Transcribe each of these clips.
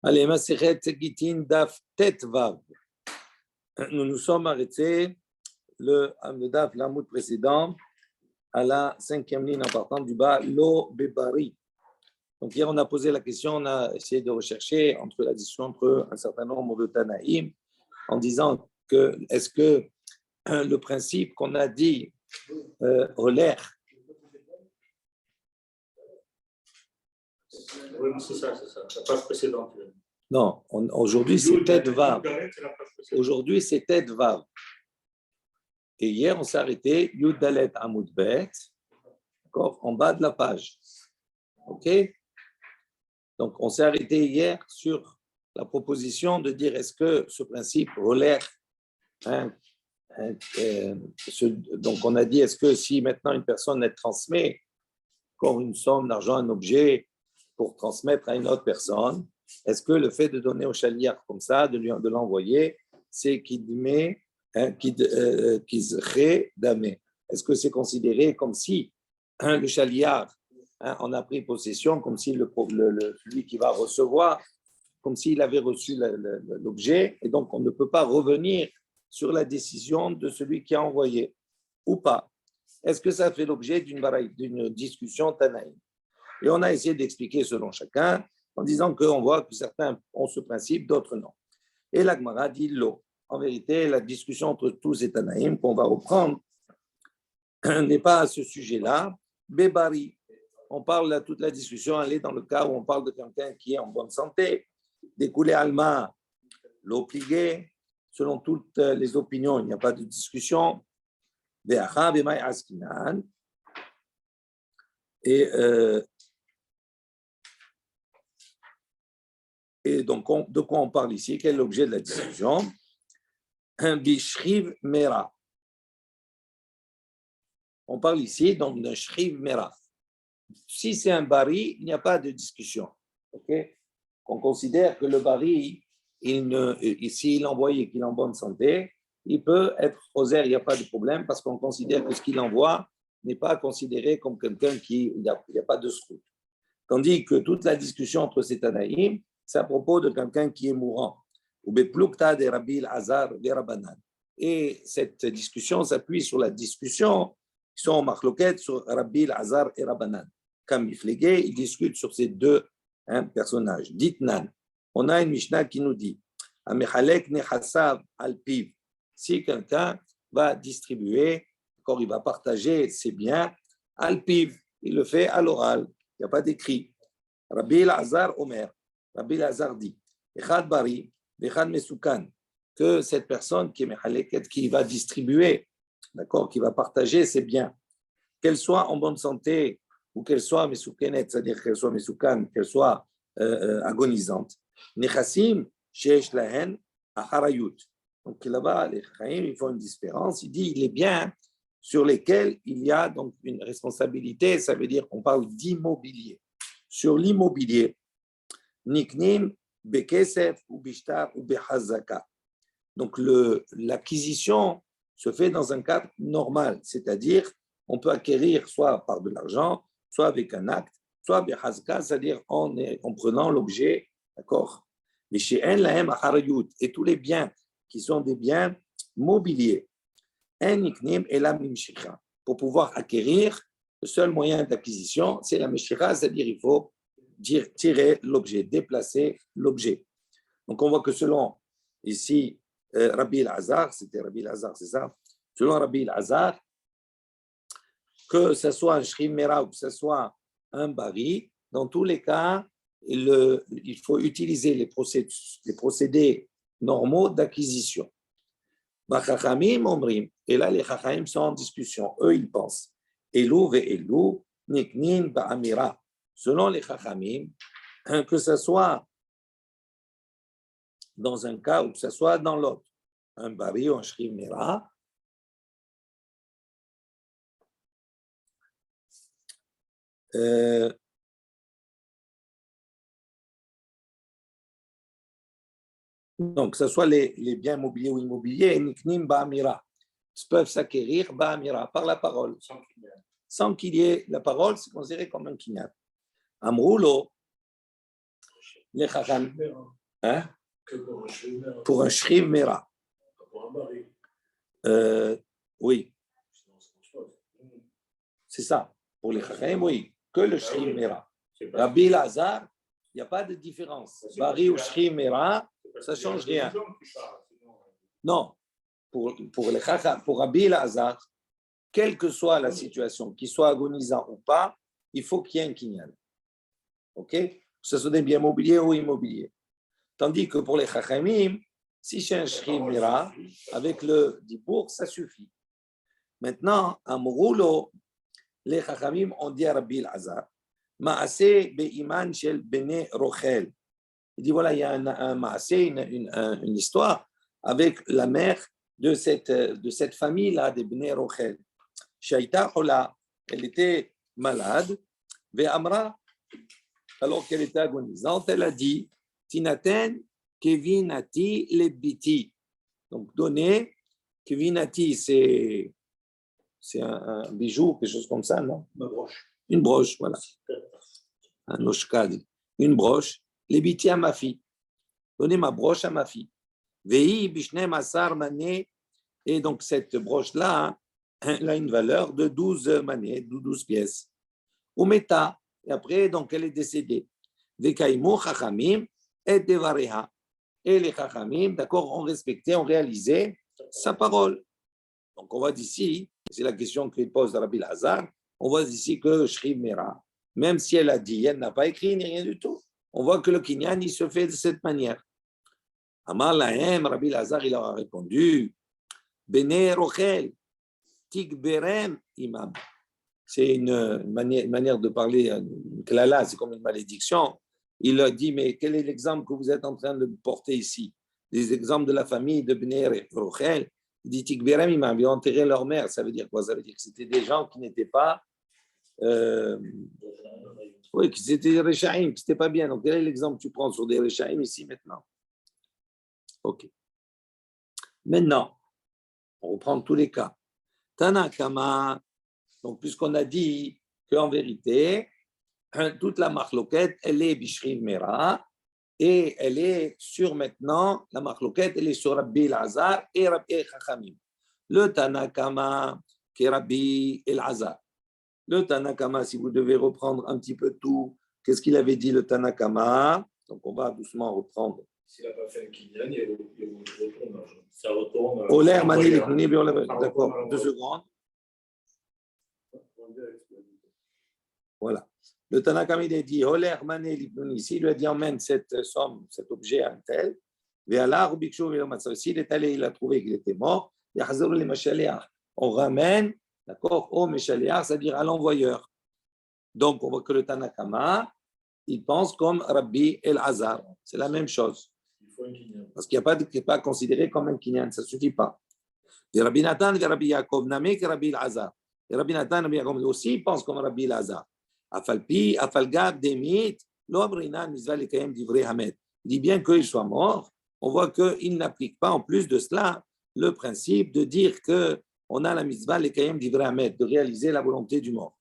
Allez, Masechet Gitin Daf Tet Vav. Nous nous sommes arrêtés le Daf, l'Amoud précédent, à la 5e ligne en partant du bas, Lo Bebari. Donc hier, on a posé la question, on a essayé de rechercher entre la discussion entre un certain nombre de Tanaïm, en disant que est-ce que le principe qu'on a dit l'air. Oui, c'est ça, la page précédente. Non, aujourd'hui c'est Tet Vav. Aujourd'hui c'est Tet Vav. Et hier on s'est arrêté Yud Dalet Amud Bet, en bas de la page. Ok? Donc on s'est arrêté hier sur la proposition de dire est-ce que ce principe relaire, donc on a dit est-ce que si maintenant une personne elle transmet encore une somme d'argent, un objet pour transmettre à une autre personne, est-ce que le fait de donner au chaliar comme ça, de l'envoyer, c'est kidmé, kizré damé? Est-ce que c'est considéré comme si le chaliar en a pris possession, comme si celui qui va recevoir, comme s'il avait reçu l'objet, et donc on ne peut pas revenir sur la décision de celui qui a envoyé, ou pas? Est-ce que ça fait l'objet d'une discussion Tanaïm? Et on a essayé d'expliquer selon chacun, en disant qu'on voit que certains ont ce principe, d'autres non. Et la Gemara dit l'eau. En vérité, la discussion entre tous et Tanaïm qu'on va reprendre n'est pas à ce sujet-là. Bébari, on parle, toute la discussion, elle est dans le cas où on parle de quelqu'un qui est en bonne santé, découlé alma, l'eau pliée, selon toutes les opinions, il n'y a pas de discussion. Et donc, de quoi on parle ici? Quel est l'objet de la discussion? Un bishriv mera. On parle ici donc d'un shriv mera. Si c'est un bari, il n'y a pas de discussion. Okay? On considère que le bari, s'il est envoyé, qu'il est en bonne santé, il peut être rosaire, il n'y a pas de problème, parce qu'on considère que ce qu'il envoie n'est pas considéré comme quelqu'un il n'y a pas de srout. Tandis que toute la discussion entre ces Tanaïm, c'est à propos de quelqu'un qui est mourant. Et cette discussion s'appuie sur la discussion qui sont en marloquette sur Rabbi Azar et Rabbanan. Comme ils discutent sur ces deux personnages. Ditnan, on a une Mishnah qui nous dit si quelqu'un va distribuer, il va partager ses biens, al-piv, il le fait à l'oral, il n'y a pas d'écrit. Rabbi Azar Omer, Rabbi Azar dit Echad Bari, Echad Mesukan, que cette personne qui est mechaleket, qui va distribuer, d'accord, qui va partager ses biens, qu'elle soit en bonne santé ou qu'elle soit mesukenet, c'est-à-dire qu'elle soit mesukan, qu'elle soit agonisante, nechassim sheesh lahen acharayut. Donc là-bas, les chaim, ils font une différence. Il dit les biens sur lesquels il y a donc une responsabilité, ça veut dire qu'on parle d'immobilier. Sur l'immobilier, niknim bekesef ou bishtar ou behazaka. Donc l'acquisition se fait dans un cadre normal, c'est-à-dire on peut acquérir soit par de l'argent, soit avec un acte, soit behazaka, c'est-à-dire en prenant l'objet, d'accord? Mais chez en lahem acharayut, et tous les biens qui sont des biens mobiliers, en niknim et la mimshikha. Pour pouvoir acquérir, le seul moyen d'acquisition, c'est la mishikha, c'est-à-dire il faut tirer l'objet, déplacer l'objet. Donc on voit que selon ici Rabbi Azar, c'était Rabbi Azar, c'est ça? Selon Rabbi Azar, que ce soit un shrim mera ou que ce soit un bari, dans tous les cas, il faut utiliser les procédés normaux d'acquisition. Et là, les chachamim sont en discussion. Eux, ils pensent. Elou ve elou, niknin ba'amira. Selon les chachamim, que ce soit dans un cas ou que ce soit dans l'autre, un bari ou un shrim mera, donc que ce soit les biens mobiliers ou immobiliers, niknim ba'amira, peuvent s'acquérir ba'amira, par la parole. Sans qu'il y ait la parole, c'est considéré comme un kinyan. Amroulo, les Chacham, hein? Que pour un Shrimer. Pour un Shriv Mera. Pour un Bari. Oui, Sinon, ça marche pas. c'est ça. Pour les Chacham, oui, que le Shriv oui. Mera. C'est pas- Rabbi Lazar, il n'y a pas de différence. C'est Bari pas- ou Shriv Mera, c'est parce ça qu'il y a change deux rien. exemples qui parlent, sinon- Non, pour les Chacham, pour Rabbi Lazar, quelle que soit la situation, qu'il soit agonisant ou pas, il faut qu'il y ait un kinyan. OK? Que ce soit des biens mobiliers ou immobiliers. Tandis que pour les Chachamim, si j'ai un Shriv Mera, avec le Dibour, ça suffit. Maintenant, à Mouroulo, les Chachamim ont dit à Rabbi Lazar, Maaseh be'iman shel bene Rochel. Il dit voilà, il y a un Maaseh, une histoire avec la mère de cette famille-là, des bene Rochel. Shaïta Hola, elle était malade, Ve'amra, alors qu'elle était agonisante, elle a dit Tinaten kevinati lebiti. Donc, donner, kevinati, c'est un bijou, quelque chose comme ça, non? Ma broche. Une broche, voilà. Un oshkad, une broche. Lebiti à ma fille. Donnez ma broche à ma fille. Vei bishne masar mané. Et donc, cette broche-là, elle a une valeur de 12 manées, 12 pièces. Umeta. Et après, donc, elle est décédée. Vekaimu chachamim et devareha. Et les chachamim, d'accord, ont respecté, ont réalisé sa parole. Donc, on voit d'ici, c'est la question qu'il pose à Rabbi Lazar, on voit d'ici que Shriv Mera, même si elle a dit, elle n'a pas écrit ni rien du tout. On voit que le kinyan, il se fait de cette manière. Amar Lahem, Rabbi Lazar, il leur a répondu, Bene Rochel, Tigberem Imam. C'est une manière de parler, une klala, c'est comme une malédiction. Il a dit, mais quel est l'exemple que vous êtes en train de porter ici? Les exemples de la famille de Bnei Rochel. Il dit, Tikberem, ils m'ont enterré leur mère. Ça veut dire quoi? Ça veut dire que c'était des gens qui n'étaient pas... oui, que c'était des Rechaim, qui n'étaient pas bien. Donc, quel est l'exemple que tu prends sur des Rechaim ici maintenant? OK. Maintenant, on reprend tous les cas. Tanakama, donc puisqu'on a dit qu'en vérité, toute la marloquette, elle est Bishriv Mera, et elle est sur maintenant, la marloquette, elle est sur Rabbi El-Azar et Rabbi Chachamim. Le Tanakama, qui est Rabbi El-Azar. Le Tanakama, si vous devez reprendre un petit peu tout, qu'est-ce qu'il avait dit le Tanakama? Donc on va doucement reprendre. S'il n'a pas fait un kinyan, il retourne. Ça retourne. Olaire, Mani, Likuni, d'accord, 2 secondes. Voilà. Le Tanakama, il a dit, Olaire, Mani, Likuni, s'il lui a dit, emmène cette somme, cet objet à un tel, s'il est allé, il a trouvé qu'il était mort, on ramène, d'accord, au Meshaliach, c'est-à-dire à l'envoyeur. Donc, on voit que le Tanakama, il pense comme Rabbi El-Azar. C'est la même chose. Il faut un kinyan. Parce qu'il n'est pas considéré comme un kinyan, ça ne suffit pas. Et Rabbi Nathan et Rabbi Yaakov, Namé que Rabbi El-Azar. Et Rabbi Nathan et Rabbi Yaakov aussi pensent comme Rabbi El-Azar. Afalpi, Afalgab, Demit, l'Omrina, Nizval et Kayem d'Ivrei Hamed. Il dit bien qu'il soit mort, on voit qu'il n'applique pas en plus de cela le principe de dire qu'on a la mitzvah les Kayem d'Ivrei Hamed, de réaliser la volonté du mort.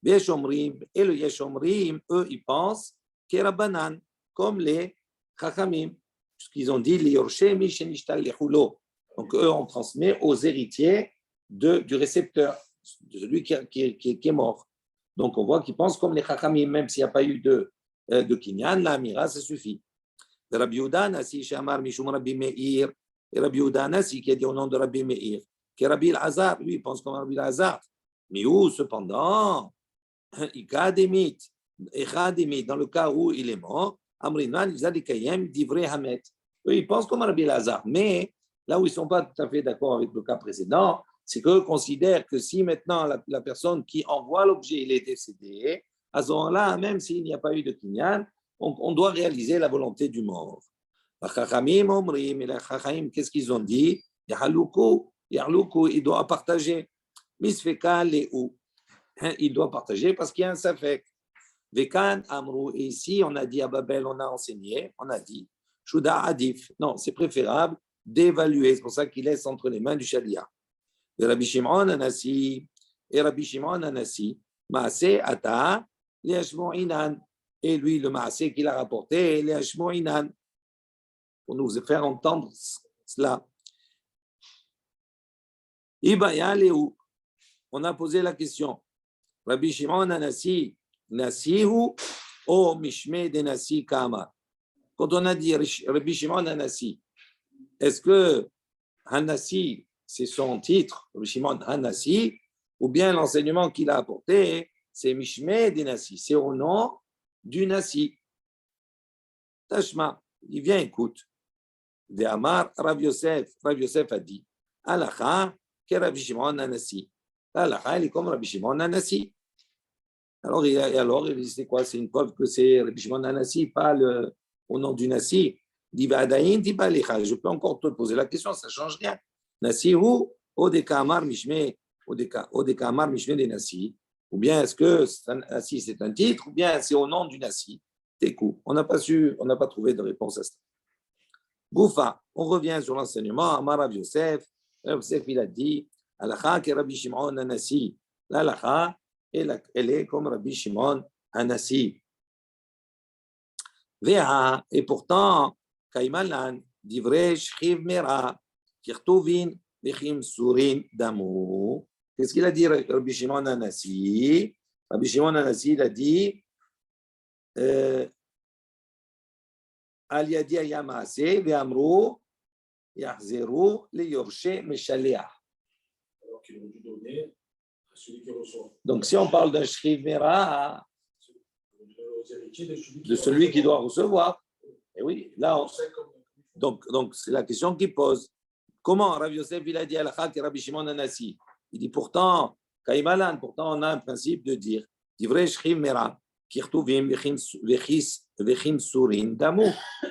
Et le Yeshomrim, eux, ils pensent qu'il Rabbanan, comme les Chachamim, puisqu'ils ont dit les Yorshemi Shenishtal Lechulo. Donc, eux, on transmet aux héritiers du récepteur, de celui qui est mort. Donc, on voit qu'ils pensent comme les Chachamim, même s'il n'y a pas eu de Kinyan, la Amira, ça suffit. Rabbi Yehuda Nasi, Shamar Mishum Rabbi Meir, et Rabbi Yehuda Nasi, qui a dit au nom de Rabbi Meir, que Rabbi El-Azar, lui, il pense comme Rabbi El-Azar. Mais où, cependant, dans le cas où il est mort, Amrinan, d'Ivrei Hamet. Eux, ils pensent comme Rabbi Lazar, mais là où ils ne sont pas tout à fait d'accord avec le cas précédent, c'est qu'eux considèrent que si maintenant la personne qui envoie l'objet, il est décédé, à ce moment-là, même s'il n'y a pas eu de kinyan, on doit réaliser la volonté du mort. Les Chachamim, qu'est-ce qu'ils ont dit? Il doit partager. Misfeka le'u. Il doit partager parce qu'il y a un safek. Vekan amrou. Et ici, on a dit à Babel, on a enseigné, on a dit, Shuda adif. Non, c'est préférable d'évaluer. C'est pour ça qu'il laisse entre les mains du Shalia. Et Rabbi Shimon Anassi, Maase ata liashmo inan. et lui, le maasé qu'il a rapporté, les Hashmoinan, pour nous faire entendre cela. Ibaya Léou, on a posé la question. Rabbi Shimon Anassi, Nasihu, ou Mishme de Nasi Kama. Quand on a dit Rabbi Shimon Anassi, est-ce que Hanassi, c'est son titre, Rabbi Shimon Hanassi, ou bien l'enseignement qu'il a apporté, c'est Mishme de Nasi, c'est au nom du Nasi. Tashma, il vient, écoute. De Amar, Rav Yosef a dit, Alacha, que Rabbi Shimon Anassi. Alacha, il est comme Rabbi Shimon Anassi. Alors, il dit, c'est quoi? C'est une preuve que c'est Rabbi Shimon Anassi, pas au nom du Nasi. Il dit, je peux encore te poser la question, ça ne change rien. Nasi ou Odekamar Mishme, Odekamar Mishme des Nasi. Ou bien est-ce que Nasi c'est un titre, ou bien c'est au nom du Nasi. C'est cool. On n'a pas trouvé de réponse à ça. Goufa, on revient sur l'enseignement. Amar Rav Yosef, il a dit, Alacha que Rabbi Shimon Anassi. L'Alacha, elle est comme Rabbi Shimon Anassi. Veha, et pourtant, Kaimalan, Divrei Shchiv Mera, Kirtuvin, Vechim Surin Damu. Qu'est-ce qu'il a dit Rabbi Shimon Anassi? Rabbi Shimon Anassi, il a dit, Al Yadi Ayamase, Veamru, Yahzeru, Le Yorshe Meshaleah. Alors qu'ils ont dû donner à celui qui reçoit. Donc, si on parle d'un Shchiv Mera, de celui qui doit recevoir, et oui, là, donc c'est la question qu'il pose. Comment Rav Yosef il a dit Alacha que Rabbi Shimon Anassi? Il dit pourtant, Kaimalan, pourtant on a un principe de dire Divrei Shchiv Mera, Kirtuvim Vechim Surin Damu.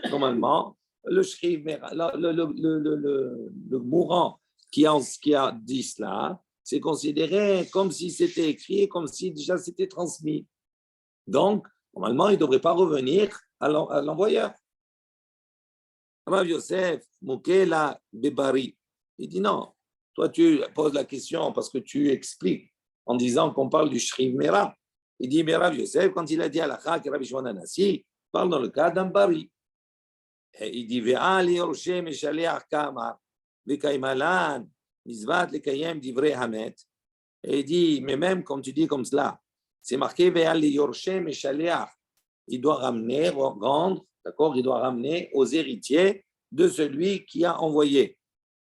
Normalement, le Shchiv Mera, le mourant qui a dit cela, c'est considéré comme si c'était écrit, comme si déjà c'était transmis. Donc, normalement, il ne devrait pas revenir à l'envoyeur. Rav Yosef, Moukela Bebari, il dit non, toi tu poses la question parce que tu expliques en disant qu'on parle du Shriv Mera. Il dit, mais Rav Yosef, quand il a dit Alacha que Rabbi Shimon Anassi, parle dans le cas d'un bari. Et il dit, Ve'al Yoroshe Meshaleach Kamar, Ve'kaimalan, Mizvat Lekayem Divrei Hamet. Et il dit, mais même quand tu dis comme cela, c'est marqué Ve'al Yoroshe Meshaleach. Il doit rendre, d'accord, il doit ramener aux héritiers de celui qui a envoyé.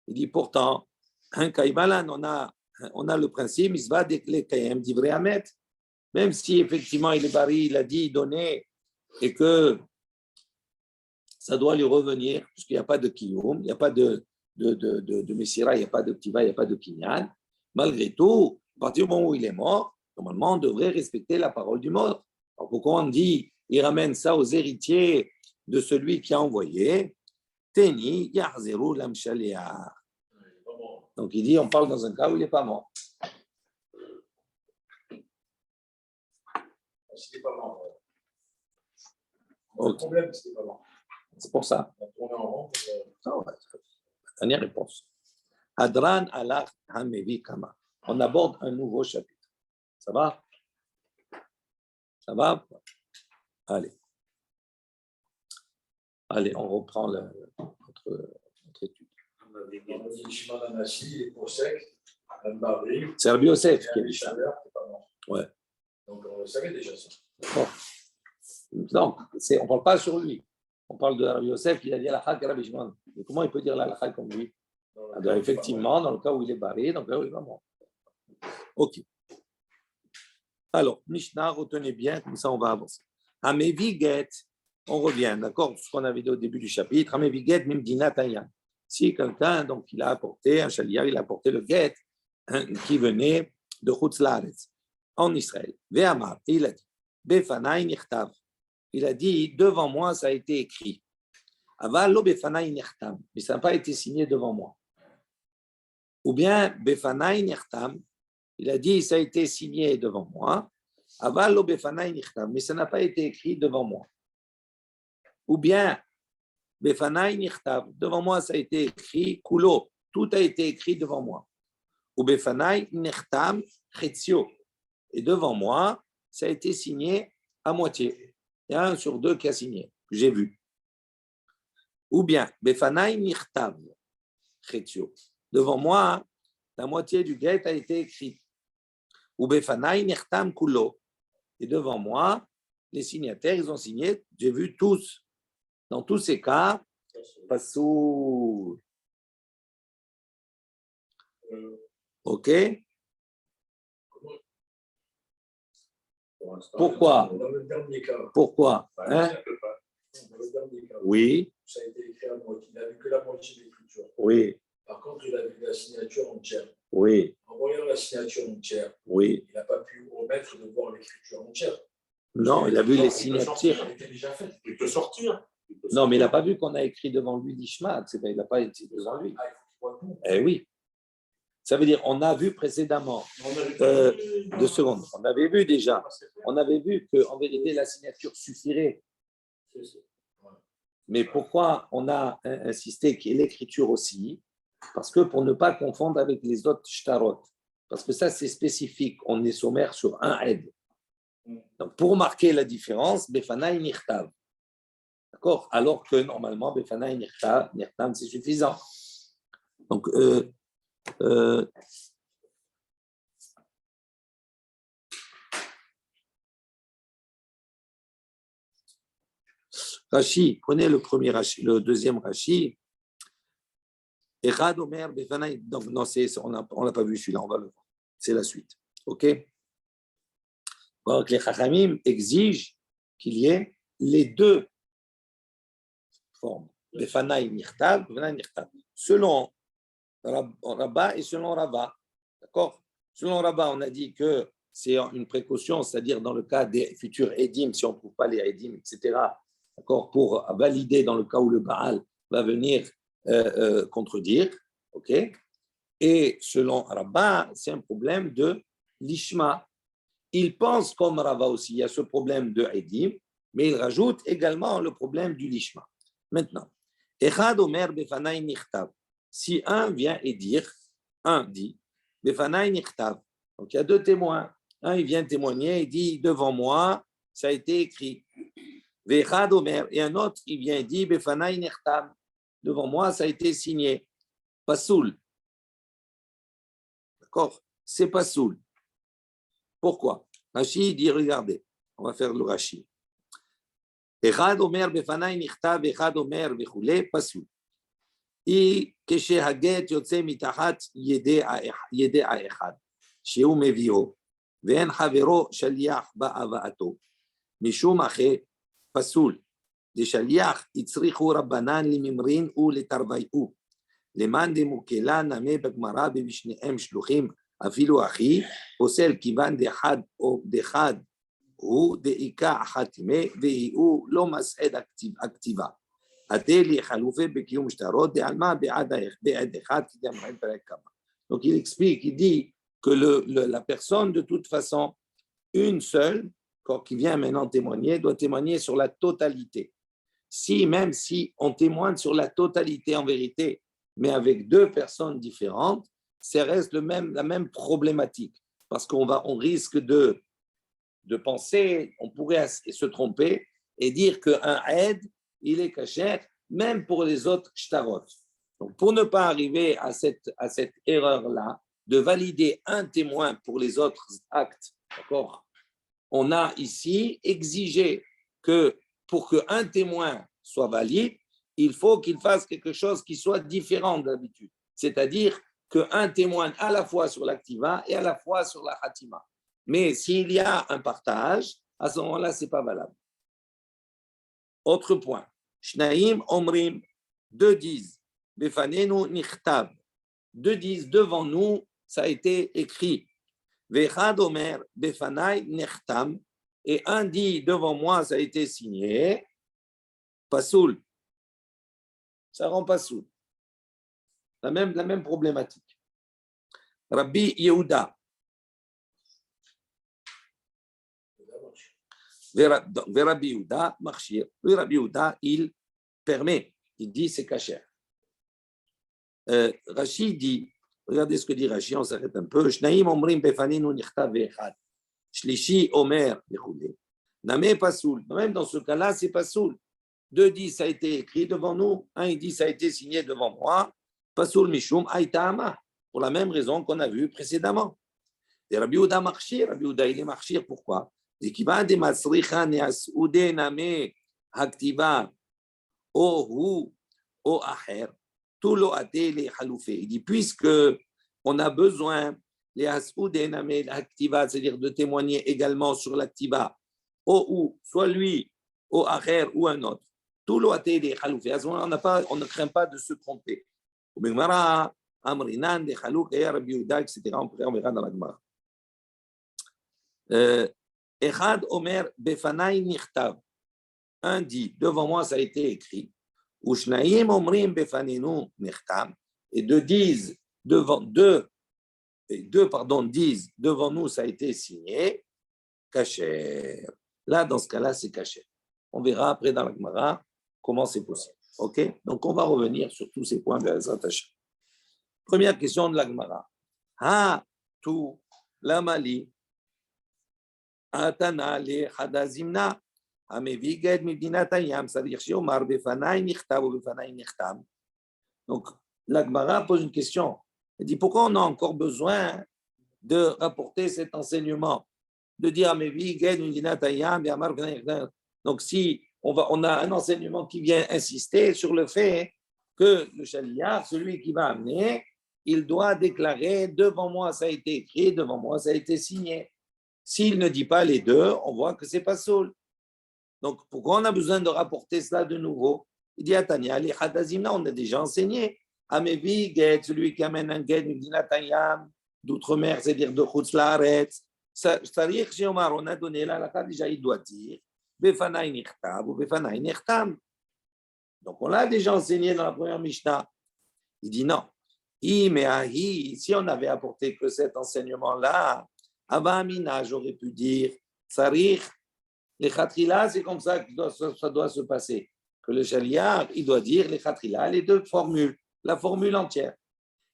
Il dit pourtant, un Kaimalan, on a le principe, Mizvat Lekayem Divrei Hamet. Même si effectivement il est bari, il a dit, donné, et que ça doit lui revenir, puisqu'il n'y a pas de kiyum, il n'y a pas de messira, il n'y a pas de ktiva, il n'y a pas de kinyan. Malgré tout, à partir du moment où il est mort, normalement on devrait respecter la parole du mort. Alors pourquoi on dit, il ramène ça aux héritiers de celui qui a envoyé, Teni Yahzeru Lamshalia. Donc il dit, on parle dans un cas où il n'est pas mort. S'il n'est pas mort. Le problème, s'il n'est pas mort. C'est pour ça. On est en rond. Dernière réponse. Adran alach hamevi kama. On aborde un nouveau chapitre. Ça va? Ça va? Allez. Allez, on reprend notre étude. C'est Rabbi Yosef qui a dit ça. Ouais. Donc, on savait déjà ça. Bon. Non, on ne parle pas sur lui. On parle de Rabbi Yosef qui a dit Alacha que Rabbi Shimon. Mais comment il peut dire l'Alacha comme lui? Alors, effectivement, dans le cas où il est barré, dans le cas où il est pas mort. Ok. Alors, Mishnah, retenez bien, comme ça on va avancer. Hameviget, on revient, d'accord? Ce qu'on avait dit au début du chapitre. Hameviget, Mimdina Tayan. Si quelqu'un, donc, il a apporté, un chaliar, il a apporté le get qui venait de Chutz Laaretz, en Israël. Ve'amar, et il a dit, Befanai Nichtav. Il a dit, devant moi, ça a été écrit. Aval lo Befanai Nichtam, mais ça n'a pas été signé devant moi. Ou bien, Befanai Nichtam, il a dit, ça a été signé devant moi. Aval lo Befanai Nichtam, mais ça n'a pas été écrit devant moi. Ou bien, Befanai Nichtav, devant moi, ça a été écrit, Kulo, tout a été écrit devant moi. Ou Befanai Nichtam Chetzio, et devant moi, ça a été signé à moitié. Il y a un sur deux qui a signé, que j'ai vu. Ou bien, Befanai Nichtav, Chetio. Devant moi, la moitié du get a été écrit. Ou Befanai Nichtam Kulo. Et devant moi, les signataires, ils ont signé, j'ai vu tous. Dans tous ces cas, Pasoul. OK? Pourquoi? Dans le dernier cas. Pourquoi? Hein? Dans le dernier cas. Oui. Ça a été écrit à moitié. Il n'a vu que la moitié de l'écriture. Oui. Par contre, il a vu la signature entière. Oui. En voyant la signature entière, Oui. il n'a pas pu omettre de voir l'écriture entière. Non, il a vu les signatures. Elle était déjà faite. Il peut sortir. Non, mais il n'a pas vu qu'on a écrit devant lui l'Ishma. Il n'a pas été devant lui. Ah, il faut qu'il voit tout. Eh oui. Ça veut dire, on a vu précédemment, 2 secondes, on avait vu déjà, on avait vu qu'en vérité, la signature suffirait. Mais pourquoi on a insisté qu'il y ait l'écriture aussi? Parce que pour ne pas confondre avec les autres shtarot. Parce que ça, c'est spécifique. On est sommaire sur un aide. Donc, pour marquer la différence, Befanaï Nirtav. D'accord? Alors que normalement, Befanaï Nirtav, c'est suffisant. Donc, Rashi, prenez le premier Rashi, le deuxième Rashi. Echad Omer Befanaï. Donc, non, on l'a pas vu celui-là, on va le voir. C'est la suite. OK? Donc, les Chachamim exigent qu'il y ait les deux formes. Befanaï Nirtav, Befanaï Nirtav. Selon Rabba et selon Rava. D'accord? Selon Rabba, on a dit que c'est une précaution, c'est-à-dire dans le cas des futurs édim, si on ne trouve pas les édim, etc., d'accord, pour valider dans le cas où le Baal va venir contredire. OK? Et selon Rabba, c'est un problème de l'ishma. Il pense comme Rava aussi, il y a ce problème de édim, mais il rajoute également le problème du lishma. Maintenant, Echad Omer Befanaï Nichtav. Si un vient et dire, un dit, Befanaï Nichtav. Donc il y a deux témoins. Un, il vient témoigner, il dit, devant moi, ça a été écrit. Vechad Omer. Et un autre, il vient et dit, Befanaï Nichtav. Devant moi, ça a été signé. Pasoul. D'accord? C'est Pasoul. Pourquoi? Rashi dit, regardez, on va faire le Rashi. Echad Omer Befanaï Nichtav, Echad Omer Bechule, Pasoul. כשהגט יוצא מתחת ידי האחד, שהוא מביאו, ואין חברו שליח בהבאתו, משום אחר פסול. לשליח הצריכו רבנן לממרין ולתרוויהו, למאן דמוקלה נמה בגמרא ובשניהם שלוחים, אפילו אחי, פוסל כיוון דחד או דחד, הוא דאיקה אחת ימי, והוא לא מסעד הכתיבה. Donc, il explique, il dit que la personne, de toute façon, une seule, qui vient maintenant témoigner, doit témoigner sur la totalité. Même si on témoigne sur la totalité en vérité, mais avec deux personnes différentes, ça reste la même problématique. Parce on risque de penser, on pourrait se tromper et dire qu'un aide, il est kasher, même pour les autres shtarot. Donc, pour ne pas arriver à cette erreur-là, de valider un témoin pour les autres actes, d'accord, on a ici exigé que pour qu'un témoin soit valide, il faut qu'il fasse quelque chose qui soit différent d'habitude. C'est-à-dire qu'un témoigne à la fois sur l'activa et à la fois sur la hatima. Mais s'il y a un partage, à ce moment-là, ce n'est pas valable. Autre point. Shnaim omrim, deux disent, befanenu nichtav, deux disent, devant nous, ça a été écrit. Vechad omer, befanai nechtam, et un dit, devant moi, ça a été signé. Pasoul. Ça rend pasoul. La même problématique. Rabbi Yehuda. Rabbi Yehuda, marchir. Rabbi Yehuda, il permet, il dit c'est kasher. Rashi dit, regardez ce que dit Rashi, on s'arrête un peu. Shnaim omrim befaninu nichtav ve'echad. Shlishi omer vechule. Namé pas soul. Même dans ce cas-là, c'est pas soul. Deux disent ça a été écrit devant nous. Un, il dit ça a été signé devant moi. Pas soul mishum aïtama. Pour la même raison qu'on a vu précédemment. Et Rabbi Yehuda marchir. Rabbi Yehuda, il est marchir. Pourquoi? Il dit puisque on a besoin c'est-à-dire de témoigner également sur l'activa, ou soit lui, ou acher, ou un autre. Tout le à ce moment-là, on ne craint pas de se tromper. On verra dans la Gemara. Echad Omer Befanai Nichtav. Un dit, devant moi ça a été écrit. Ushnaim Omrim Befaninu Nichtam. Et deux disent, deux disent, devant nous ça a été signé. Kacher. Là, dans ce cas-là, c'est caché. On verra après dans la Gemara comment c'est possible. Ok? Donc, on va revenir sur tous ces points de la Hashem. Première question de la Gemara. Ha, tu, la Mali. Atana le hadazimna ameviged midinatayam c'est-à-dire shiomar befanai nichtav ou befanai nichtam. Donc la Gemara pose une question. Elle dit pourquoi on a encore besoin de rapporter cet enseignement, de dire ameviged midinatayam beamar befanai nichtam. Donc si on a un enseignement qui vient insister sur le fait que le shaliach, celui qui va amener, il doit déclarer devant moi ça a été écrit, devant moi ça a été signé. S'il ne dit pas les deux, on voit que ce n'est pas Saul. Donc, pourquoi on a besoin de rapporter cela de nouveau? Il dit à Tania, les Hadazimna, on a déjà enseigné. Amevi, Get, celui qui amène un Get, d'outre-mer, c'est-à-dire de Chutz Laaretz. C'est-à-dire que on a donné là, la déjà, il doit dire Befanai Nichtav ou Befanai Nichtam. Donc, on l'a déjà enseigné dans la première Mishnah. Il dit non. Si on avait apporté que cet enseignement-là, Abamina, j'aurais pu dire, Sarich, les Khatrila, c'est comme ça que ça doit se passer. Que le Shaliach, il doit dire les Khatrila, les deux formules, la formule entière.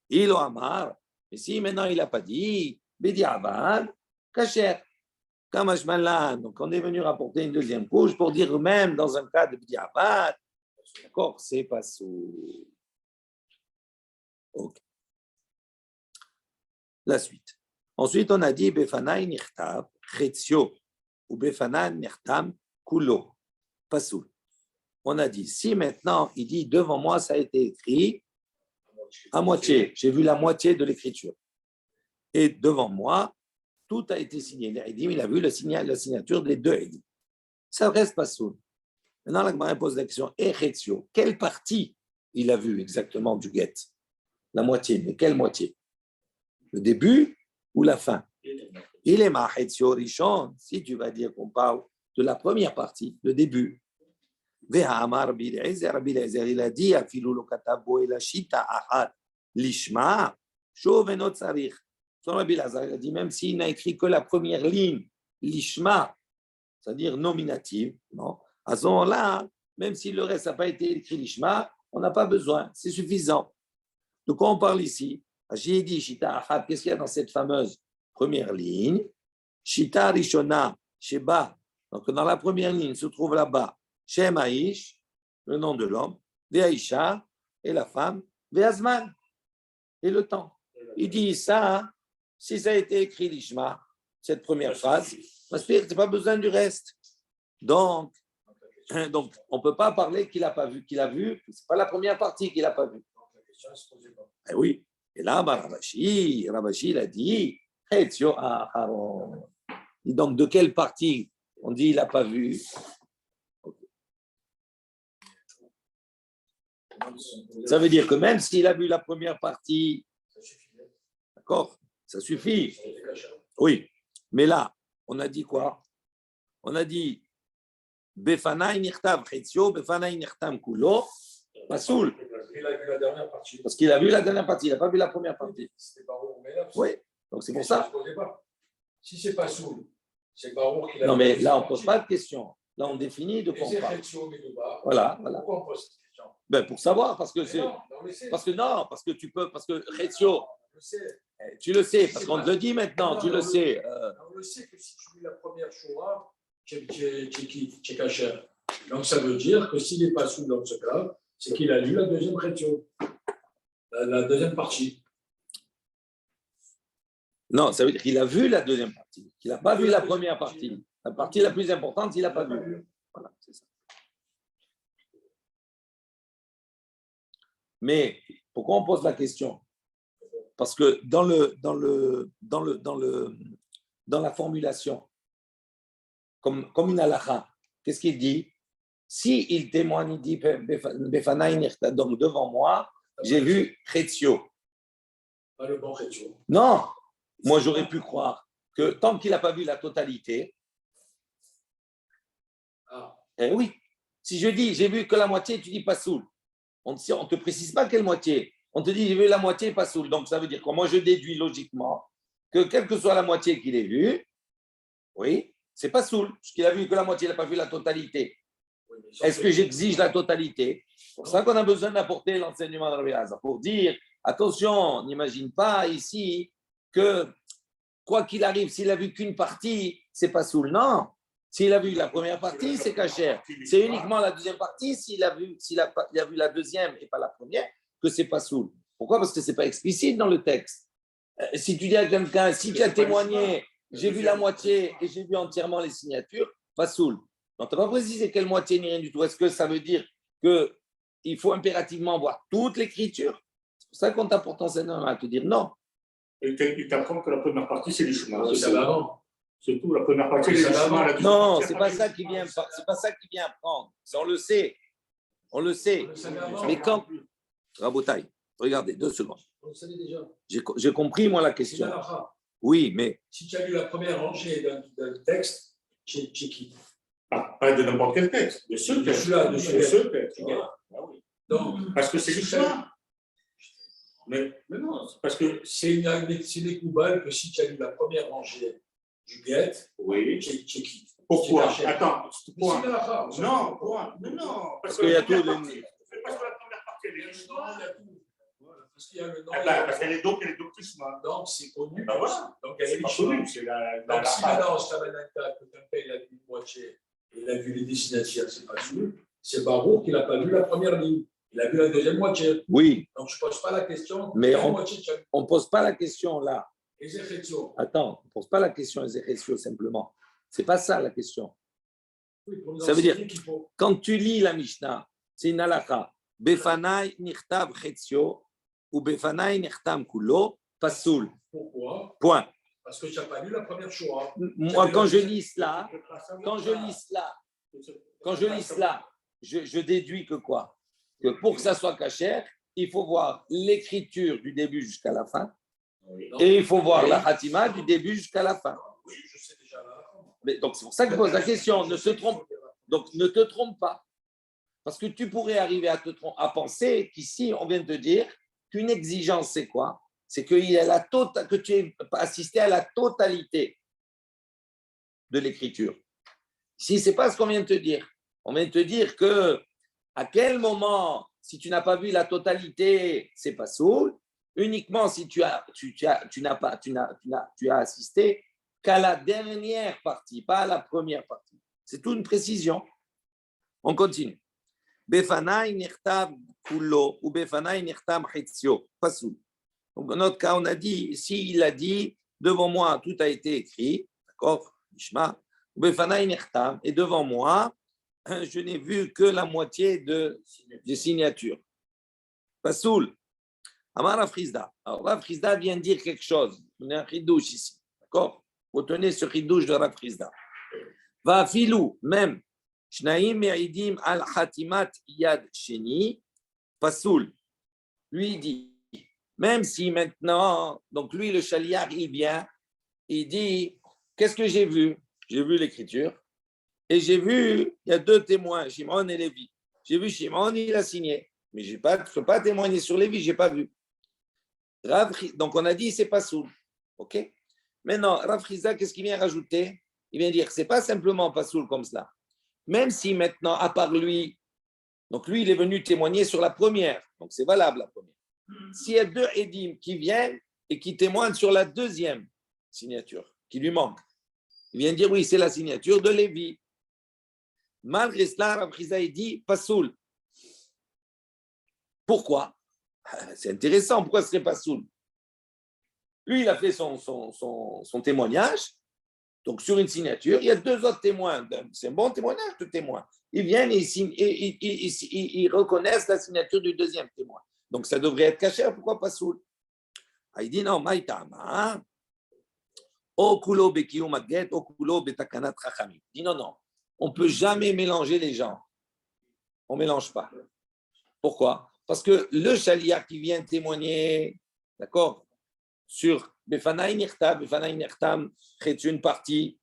Il o Amar, mais si maintenant il n'a pas dit, Bedi Abad, Kacher, Kamashmalan. Donc on est venu rapporter une deuxième couche pour dire même dans un cas de Bedi Abad, d'accord, c'est pas sous. Ok. La suite. Ensuite, on a dit Befanai Nichtav, Chetzio, ou Befanai Nichtam, Kulo, Pasoul. On a dit, si maintenant il dit devant moi ça a été écrit à moitié, j'ai vu la moitié de l'écriture. Et devant moi, tout a été signé. Il a vu la signature des deux Edim. Ça reste Pasoul. Maintenant, la Gemara pose la question, et Chetzio, quelle partie il a vu exactement du guet? La moitié, mais quelle moitié? Le début ou la fin? Il est Mahetio Rishon, si tu vas dire qu'on parle de la première partie, le début. Ve'amar Rabbi Eliezer, il a dit, Afilu lo katabo el shita ahad lishma, shov enot tzarich. Son Rabbi Eliezer, il a dit, même s'il n'a écrit que la première ligne, lishma, c'est-à-dire nominative, non? À ce moment-là, même si le reste n'a pas été écrit lishma, on n'a pas besoin, c'est suffisant. De quoi on parle ici? J'ai dit Shita Achad, qu'est-ce qu'il y a dans cette fameuse première ligne? Shita Rishona, Sheba. Donc dans la première ligne se trouve là-bas Shem Aish, le nom de l'homme, Veaisha, et la femme, Veazman, et le temps. Il dit ça, si ça a été écrit l'Ishma, cette première phrase, parce que tu n'as pas besoin du reste. Donc on ne peut pas parler qu'il n'a pas vu, qu'il a vu, ce n'est pas la première partie qu'il n'a pas vue. Eh oui. Et là, Rabashi, il a dit, donc de quelle partie on dit il n'a pas vu? Okay. Ça veut dire que même s'il a vu la première partie, d'accord, ça suffit. Oui, mais là, on a dit quoi? On a dit, Befanai nichtav chetzio, Befanai nichtam kulo, Pasoul. Il a vu la dernière partie. Parce qu'il a vu la dernière partie, il n'a pas vu la première partie. Oui, donc c'est pour ça. Si c'est pas Soul, c'est Barour qui l'a vu. Non, mais là, on ne pose pas de question. Là, on définit de quoi on parle. Voilà. Pourquoi on pose cette question? Ben, pour savoir, parce que c'est. Parce que tu peux. Parce que Rétio, tu le sais, parce qu'on te le dit maintenant, tu le sais. On le sait que si tu lis la première Shoah, Kacher. Donc ça veut dire que s'il n'est pas sous dans ce cas, c'est qu'il a lu la deuxième rétio, la deuxième partie. Non, ça veut dire qu'il a vu la deuxième partie, qu'il n'a pas vu la première partie. La partie la plus importante, il n'a pas vu. Voilà, c'est ça. Mais pourquoi on pose la question? Parce que dans la formulation, comme une halakha, qu'est-ce qu'il dit? Si il témoigne, il dit donc devant moi, j'ai vu Chétio. Pas le bon Chétio. Non, moi j'aurais pu croire que tant qu'il n'a pas vu la totalité, eh oui, si je dis j'ai vu que la moitié, tu dis pas soul. On ne te précise pas quelle moitié. On te dit j'ai vu la moitié, pas soul. Donc ça veut dire que moi je déduis logiquement que quelle que soit la moitié qu'il ait vue, oui, c'est pas soul, parce qu'il a vu que la moitié, il n'a pas vu la totalité. Oui, est-ce que j'exige la totalité? C'est pour ça qu'on a besoin d'apporter l'enseignement de Rabbi Elazar, pour dire, attention, n'imagine pas ici que quoi qu'il arrive, s'il a vu qu'une partie, c'est pas soul. Non, s'il a vu la première partie, c'est cachère. C'est uniquement la deuxième partie, s'il a vu la deuxième et pas la première, que c'est pas soul. Pourquoi? Parce que c'est pas explicite dans le texte. Si tu dis à quelqu'un, si tu as témoigné, j'ai vu la moitié et j'ai vu entièrement les signatures, pas soul. Donc, tu n'as pas précisé quelle moitié ni rien du tout. Est-ce que ça veut dire qu'il faut impérativement voir toute l'écriture? C'est pour ça qu'on t'apporte enseignement à te dire non. Il t'apprend que la première partie, c'est l'Ishma. C'est tout, la première partie, c'est l'Ishma. Non, c'est pas ça qui vient apprendre. On le sait. On le sait. Mais quand. Rabotaï, regardez, 2 secondes. On le savait déjà. J'ai compris, moi, la question. Oui, mais. Si tu as lu la première rangée d'un texte, c'est qui? Pas de n'importe quel texte. De ce texte. De ce texte. Donc, parce que c'est l'Ishma. Mais non, parce que c'est une coubale que si tu as lu la première rangée du guette, oui, c'est qui? Pourquoi? Attends, point. Non, parce qu'il y a tout. Parce que la première partie, elle est l'Ishma. Parce qu'il y a le nom. Parce qu'elle est donc l'Ishma. Donc, c'est connu. Voilà. Donc, elle est l'Ishma. Donc, si maintenant, je t'amène un cas que quelqu'un il a vu une moitié et il a vu les destinataires, c'est pas sûr. C'est Baruch qui n'a pas vu la première ligne. Il a vu la deuxième moitié. Oui. Donc, je ne pose pas la question. Mais on ne pose pas la question là. Attends, on ne pose pas la question Ezechetsio simplement. Ce n'est pas ça la question. Oui, ça veut dire, quand tu lis la Mishnah, c'est une halakha. Befanai nichtav chetio ou befanai nichtam kulo pasoul. Pourquoi? Point. Parce que tu n'as pas lu la première Shoah. Moi, quand je lis cela, je déduis que quoi? Que pour que ça soit cachère, il faut voir l'écriture du début jusqu'à la fin. Et il faut voir la Hatima du début jusqu'à la fin. Oui, je sais déjà là. Mais donc, c'est pour ça que je pose la question. Ne te trompe pas. Parce que tu pourrais arriver à penser qu'ici, on vient de te dire qu'une exigence, c'est quoi? C'est que tu aies assisté à la totalité de l'écriture. Si ce n'est pas ce qu'on vient de te dire. On vient de te dire que à quel moment, si tu n'as pas vu la totalité, c'est pas soul. Uniquement si tu as assisté qu'à la dernière partie, pas à la première partie. C'est toute une précision. On continue. Befanai nirtav kulo ou befanai nirtam chetzio. Pas soul. Donc, dans notre cas, on a dit, s'il a dit, devant moi, tout a été écrit, d'accord, Mishma, et devant moi, je n'ai vu que la moitié des signatures. Pasoul. Amar Rafrizda. Alors, Rafrizda vient dire quelque chose. On a un chidouche ici, d'accord? Retenez ce chidouche de Rafrizda. Va filou, même, Shnaim me'idim al hatimat yad sheni, pasoul. Lui dit, même si maintenant, donc lui, le chaliar, il vient, il dit, qu'est-ce que j'ai vu? J'ai vu l'écriture et j'ai vu, il y a 2 témoins, Shimon et Lévi. J'ai vu Shimon, il a signé, mais je ne peux pas témoigner sur Lévi, je n'ai pas vu. Donc on a dit, c'est pas soul. OK? Maintenant, Rav Chizda, qu'est-ce qu'il vient rajouter? Il vient dire, c'est pas simplement pas soul comme cela. Même si maintenant, à part lui, donc lui, il est venu témoigner sur la première, donc c'est valable la première. S'il y a 2 édim qui viennent et qui témoignent sur la deuxième signature, qui lui manque, Il vient dire, oui, c'est la signature de Lévi. Malgré cela, Rav Chizda, il dit, Pasoul. Pourquoi? C'est intéressant, pourquoi ce serait Pasoul? Lui, il a fait son témoignage. Donc, sur une signature, il y a 2 autres témoins. C'est un bon témoignage de témoins. Ils viennent et ils reconnaissent la signature du deuxième témoin. Donc, ça devrait être caché. Pourquoi pas soul? Il dit non, maïtama. Okulo bekiyu maget, okulo betakanat chachamim. Il dit non. On ne peut jamais mélanger les gens. On ne mélange pas. Pourquoi? Parce que le shaliach qui vient témoigner, d'accord, sur Befanaï Nirtam, c'est une partie.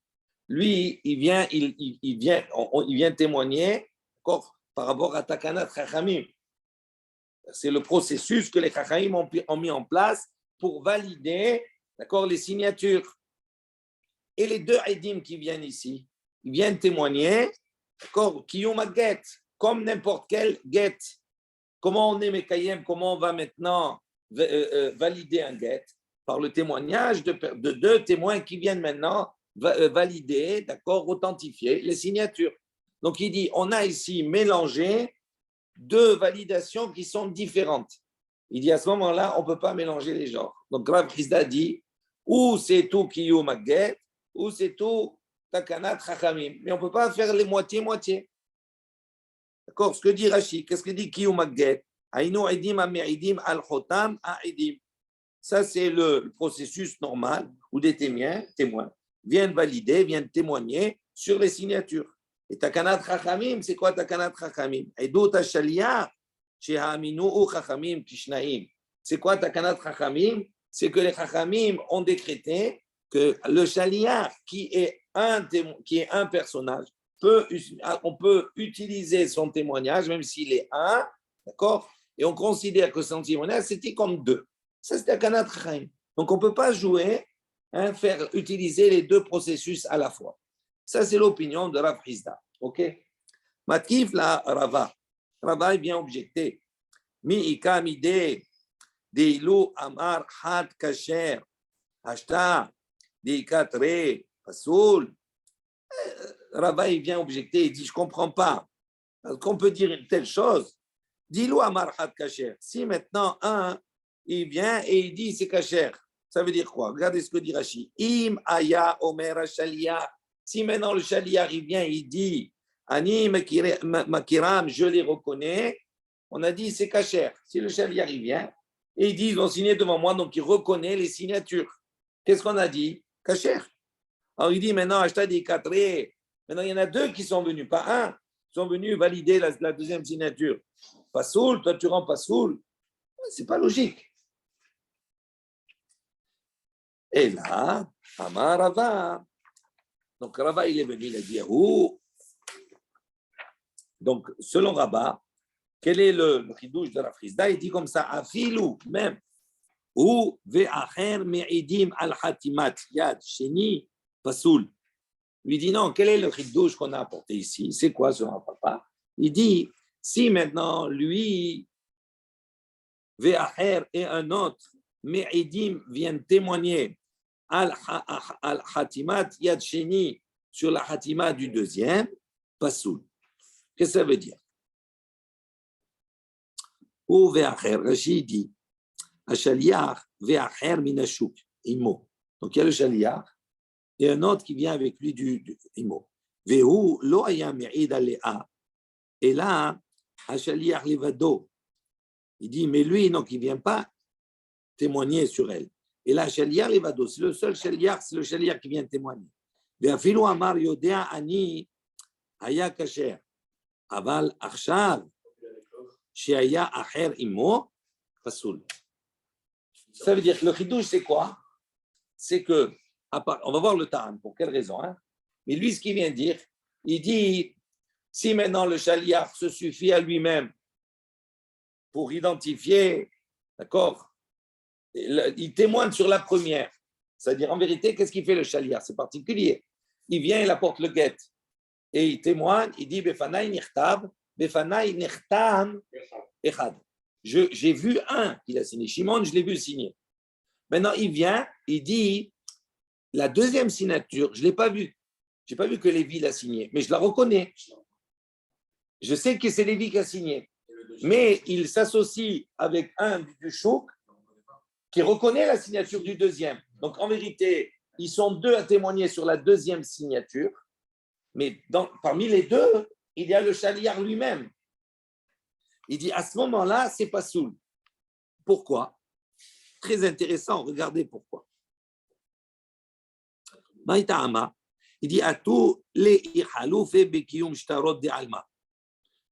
Lui, il vient témoigner par rapport à Takanat Chachamim. C'est le processus que les Chachamim ont mis en place pour valider, d'accord, les signatures. Et les 2 Edim qui viennent ici, ils viennent témoigner, d'accord, Kiyum Get, comme n'importe quel Get. Comment on est Mekayem, comment on va maintenant valider un Get? Par le témoignage de 2 témoins qui viennent maintenant valider, d'accord, authentifier les signatures. Donc, il dit, on a ici mélangé 2 validations qui sont différentes. Il dit, à ce moment-là, on ne peut pas mélanger les genres. Donc, Rav Chizda dit, ou c'est tout Kiyum Maget, ou c'est tout Takanat Chachamim. Mais on ne peut pas faire les moitié-moitié. D'accord? Ce que dit Rashi, qu'est-ce que dit Kiyum Maget? Aïnou Edim Ami'idim Al-Chotam A'idim. Ça, c'est le processus normal où des témoins viennent valider, viennent témoigner sur les signatures. Et Takanat Chachamim, c'est quoi Takanat Chachamim? Edut HaShaliach, Shehaminu Chachamim Kishnaim. C'est quoi Takanat Chachamim? C'est que les Chachamim ont décrété que le Shaliach, qui est un personnage, on peut utiliser son témoignage, même s'il est un, d'accord? Et on considère que son témoignage, c'était comme 2. Ça, c'est Takanat Chachamim. Donc, on ne peut pas jouer, faire utiliser les 2 processus à la fois. Ça, c'est l'opinion de Rav Chizda. OK? Matkif la Rava. Rava est bien objecté. Mi ikamide deilu amar had kasher hashta deikatre pasoul. Rava est bien objecté. Il dit, je ne comprends pas. Qu'on peut dire une telle chose. Deilu amar had kasher. Si maintenant il vient et il dit c'est kasher. Ça veut dire quoi? Regardez ce que dit Rashi. Im aya omer shaliach. Si maintenant le shaliach il vient, il dit ani makiram, je les reconnais. On a dit c'est kasher. Si le shaliach il vient et il dit ils ont signé devant moi, donc il reconnaît les signatures. Qu'est-ce qu'on a dit? Kasher. Alors il dit maintenant acheta des 4. Maintenant il y en a 2 qui sont venus, pas un. Ils sont venus valider la deuxième signature. Pasoul, toi tu rends pasoul. C'est pas logique. Et là, Amar Rava. Donc Rava, il est venu, il a dit, où? Donc, selon Rava, quel est le chidouche de Rav Chizda? Il dit comme ça, Afilou, même, ou ve'acher me'idim al-hatimat yad sheni pasoul. Il dit non, quel est le chidouche qu'on a apporté ici? C'est quoi selon Papa? Il dit, si maintenant, lui, ve'acher et un autre, me'idim viennent témoigner al-hatimat yad sheni sur la hatima du deuxième, pasoul. Qu'est-ce que ça veut dire? Ou ve'acher, Rashi dit, Hashaliach ve'acher minashuk, imo. Donc il y a le shaliach et un autre qui vient avec lui du imo. Ve'hu lo haya me'id alea. Et là, Hashaliach levado. Il dit, mais lui, donc il ne vient pas témoigner sur elle. Et là, Shaliach levado, c'est le seul shaliach, c'est le shaliach qui vient témoigner. Ve'afilu amar yodea ani haya kasher. Aval achshav she'haya acher imo pasoul. Ça veut dire que le chidouche, c'est quoi? C'est que, on va voir le Ta'an, pour quelle raison, hein? Mais lui, ce qu'il vient dire, il dit, si maintenant le shaliach se suffit à lui-même pour identifier, d'accord, il témoigne sur la première. C'est-à-dire, en vérité, qu'est-ce qu'il fait le shaliach? C'est particulier. Il vient, il apporte le guet. Et il témoigne, il dit, Befanaï nirtab, Befanaï nirtam echad. J'ai vu un qu'il a signé. Shimon, je l'ai vu signer. Maintenant, il vient, il dit, la deuxième signature, je ne l'ai pas vue. Je n'ai pas vu que Lévi l'a signé, mais je la reconnais. Je sais que c'est Lévi qui a signé. Mais il s'associe avec un du chouk qui reconnaît la signature du deuxième. Donc, en vérité, ils sont deux à témoigner sur la deuxième signature, mais parmi les deux, il y a le chaliar lui-même. Il dit, à ce moment-là, c'est pas soul. Pourquoi? Très intéressant, regardez pourquoi. Maïta'ama, il dit, à tous les ihalouf et bekiyum shtarot de alma.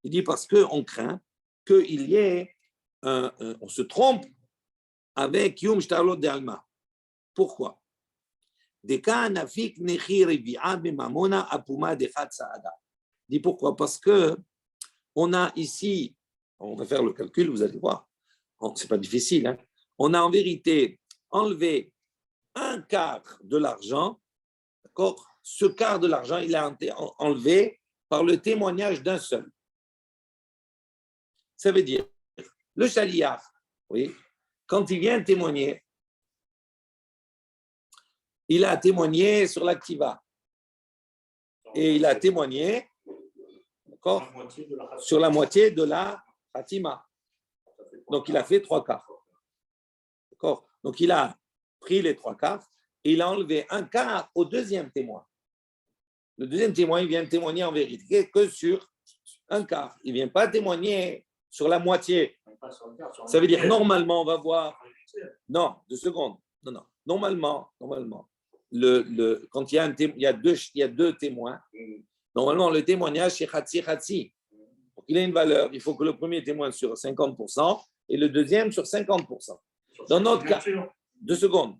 Il dit, parce qu'on craint qu'il y ait, on se trompe avec Yom Shtarot de Alma. Pourquoi? Dit pourquoi? Parce que on a ici, on va faire le calcul, vous allez voir, c'est pas difficile, hein? On a en vérité enlevé un quart de l'argent, d'accord? Ce quart de l'argent, il a été enlevé par le témoignage d'un seul. Ça veut dire, le chaliar, oui, quand il vient témoigner, il a témoigné sur l'activa. Et il a témoigné, d'accord, sur la moitié de la khatima. Donc, il a fait 3 quarts. D'accord? Donc, il a pris les 3 quarts et il a enlevé un quart au deuxième témoin. Le deuxième témoin, il vient témoigner en vérité que sur un quart. Il ne vient pas témoigner sur la moitié. Ça veut dire, normalement, on va voir. Non, 2 secondes. Non. Normalement, quand il y a deux témoins, normalement, le témoignage, c'est khatsi. Pour qu'il ait une valeur, il faut que le premier témoigne sur 50% et le deuxième sur 50%. Dans notre cas, 2 secondes.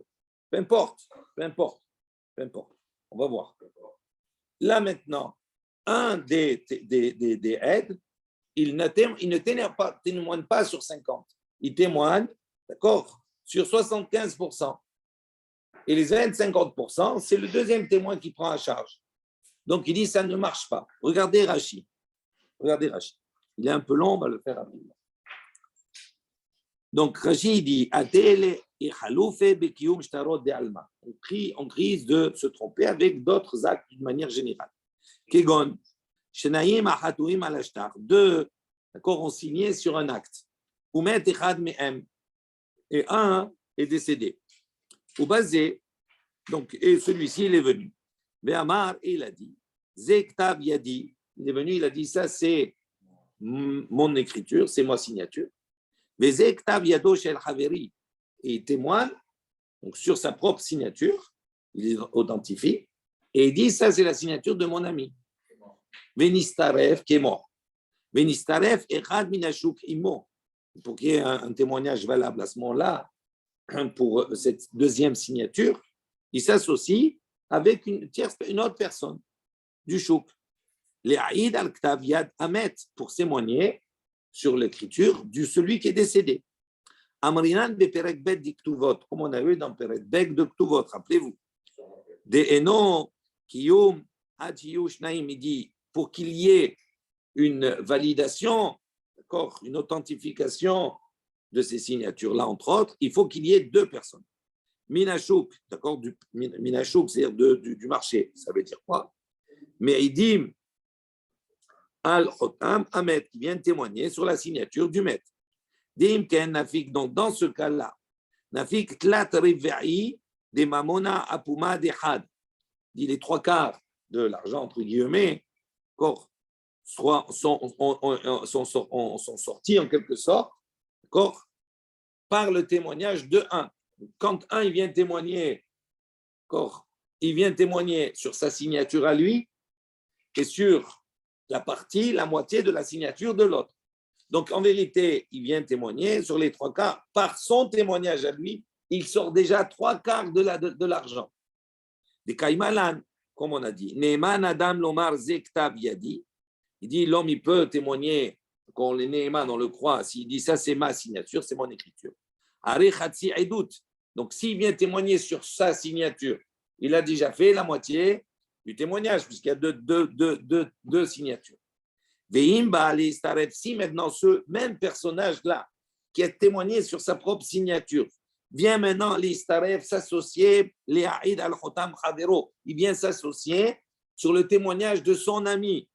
Peu importe. On va voir. Là, maintenant, un des aides, il ne témoigne pas sur 50. Il témoigne, d'accord, sur 75%. Et les 50%, c'est le deuxième témoin qui prend à charge. Donc, il dit, ça ne marche pas. Regardez Rashi. Il est un peu long, on va le faire rapidement. Donc, Rashi dit, on crise de se tromper avec d'autres actes d'une manière générale. Kegon, Shenaïm Ahatoum Alashtar. 2, d'accord, ont signé sur un acte. Oumet Echad Mehem. Et un est décédé. Ou basé, donc, et celui-ci, il est venu. Ve'amar, et il a dit, Zektab Yadi, il est venu, il a dit, ça c'est mon écriture, c'est ma signature. Ve'zektab Yado Shel Haveri, et il témoigne, donc sur sa propre signature, il authentifie, et il dit, ça c'est la signature de mon ami. Ve'nistaref, qui est mort. Ve'nistaref Echad Minashuk Imo, pour qu'il y ait un témoignage valable à ce moment-là, pour cette deuxième signature, il s'associe avec une autre personne du chouk. Les Aïd al-Ktav Yad Amet, pour témoigner sur l'écriture de celui qui est décédé. Amrinan beperek bet diktuvot, comme on a vu dans Perek Bet de Ktuvot, rappelez-vous. De Eno Kiyum Adjiyu Shnaim, il dit, pour qu'il y ait une validation, d'accord, une authentification de ces signatures-là, entre autres, il faut qu'il y ait 2 personnes. Minachouk, d'accord, Minachouk, c'est-à-dire du marché, ça veut dire quoi? Mais il dit Al-Khotam Ahmed, qui vient témoigner sur la signature du maître. Dim Ken Nafik, donc dans ce cas-là, Nafik Tlat Rivai de Mamona Apuma de Had, dit les 3 quarts de l'argent, entre guillemets, sont sortis en quelque sorte, d'accord, par le témoignage de un. Quand un il vient témoigner, d'accord, il vient témoigner sur sa signature à lui et sur la moitié de la signature de l'autre. Donc en vérité, il vient témoigner sur les 3 quarts. Par son témoignage à lui, il sort déjà 3 quarts de l'argent. Des Kaimalan, comme on a dit, Neeman Adam Lomar Zektav Yadi, il dit l'homme il peut témoigner, quand les Neeman on le croit, s'il dit ça c'est ma signature, c'est mon écriture. Arechatsi Edout. Donc s'il vient témoigner sur sa signature, il a déjà fait la moitié du témoignage, puisqu'il y a deux signatures. Si maintenant ce même personnage-là, qui a témoigné sur sa propre signature, vient maintenant l'Istaref s'associer, il vient s'associer sur le témoignage de son ami.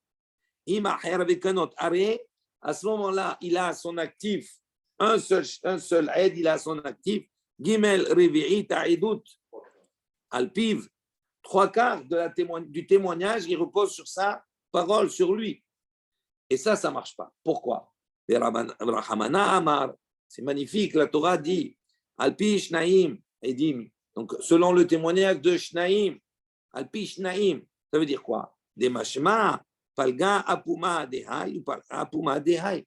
Imaher avec un autre arrêt, à ce moment-là, il a à son actif un seul aide, il a à son actif Gimel Revi'i Ta'idut Alpiv, 3/4 du témoignage, il repose sur sa parole, sur lui. Et ça ne marche pas. Pourquoi? Rahamana Amar, c'est magnifique, la Torah dit Alpi Shnaim Edim. Donc, selon le témoignage de Shnaim, Alpi Shnaim, ça veut dire quoi? Des mashma, palga apuma dehai ou apuma dehai.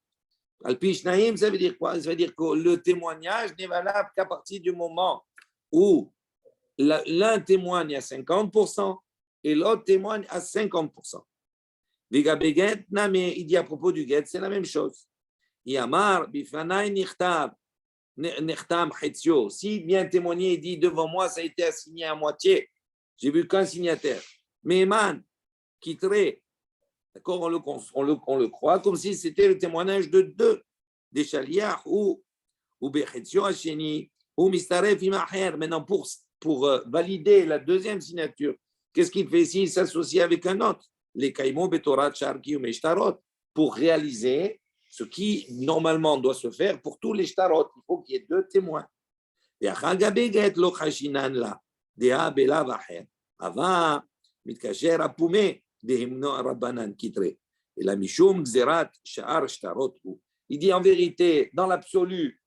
Alpi Shnaim, ça veut dire quoi? Ça veut dire que le témoignage n'est valable qu'à partir du moment où l'un témoigne à 50% et l'autre témoigne à 50%. Il dit à propos du guet, c'est la même chose. Yamar, bifanai nichtam chetio. S'il vient témoigner et dit devant moi, ça a été assigné à moitié, j'ai vu qu'un signataire. Mais man, quitterait, d'accord, on le croit comme si c'était le témoignage de deux, des chaliach ou bechetio hasheni ou mistaref imaher. Maintenant, pour valider la deuxième signature, qu'est-ce qu'il fait ici? Il s'associe avec un autre. Les kaimo betorat sharki ou meshtarot, pour réaliser ce qui normalement doit se faire pour tous les shtarot. Il faut qu'il y ait deux témoins. Et la mishum gzerat sha'ar shtarot. Il dit en vérité, dans l'absolu,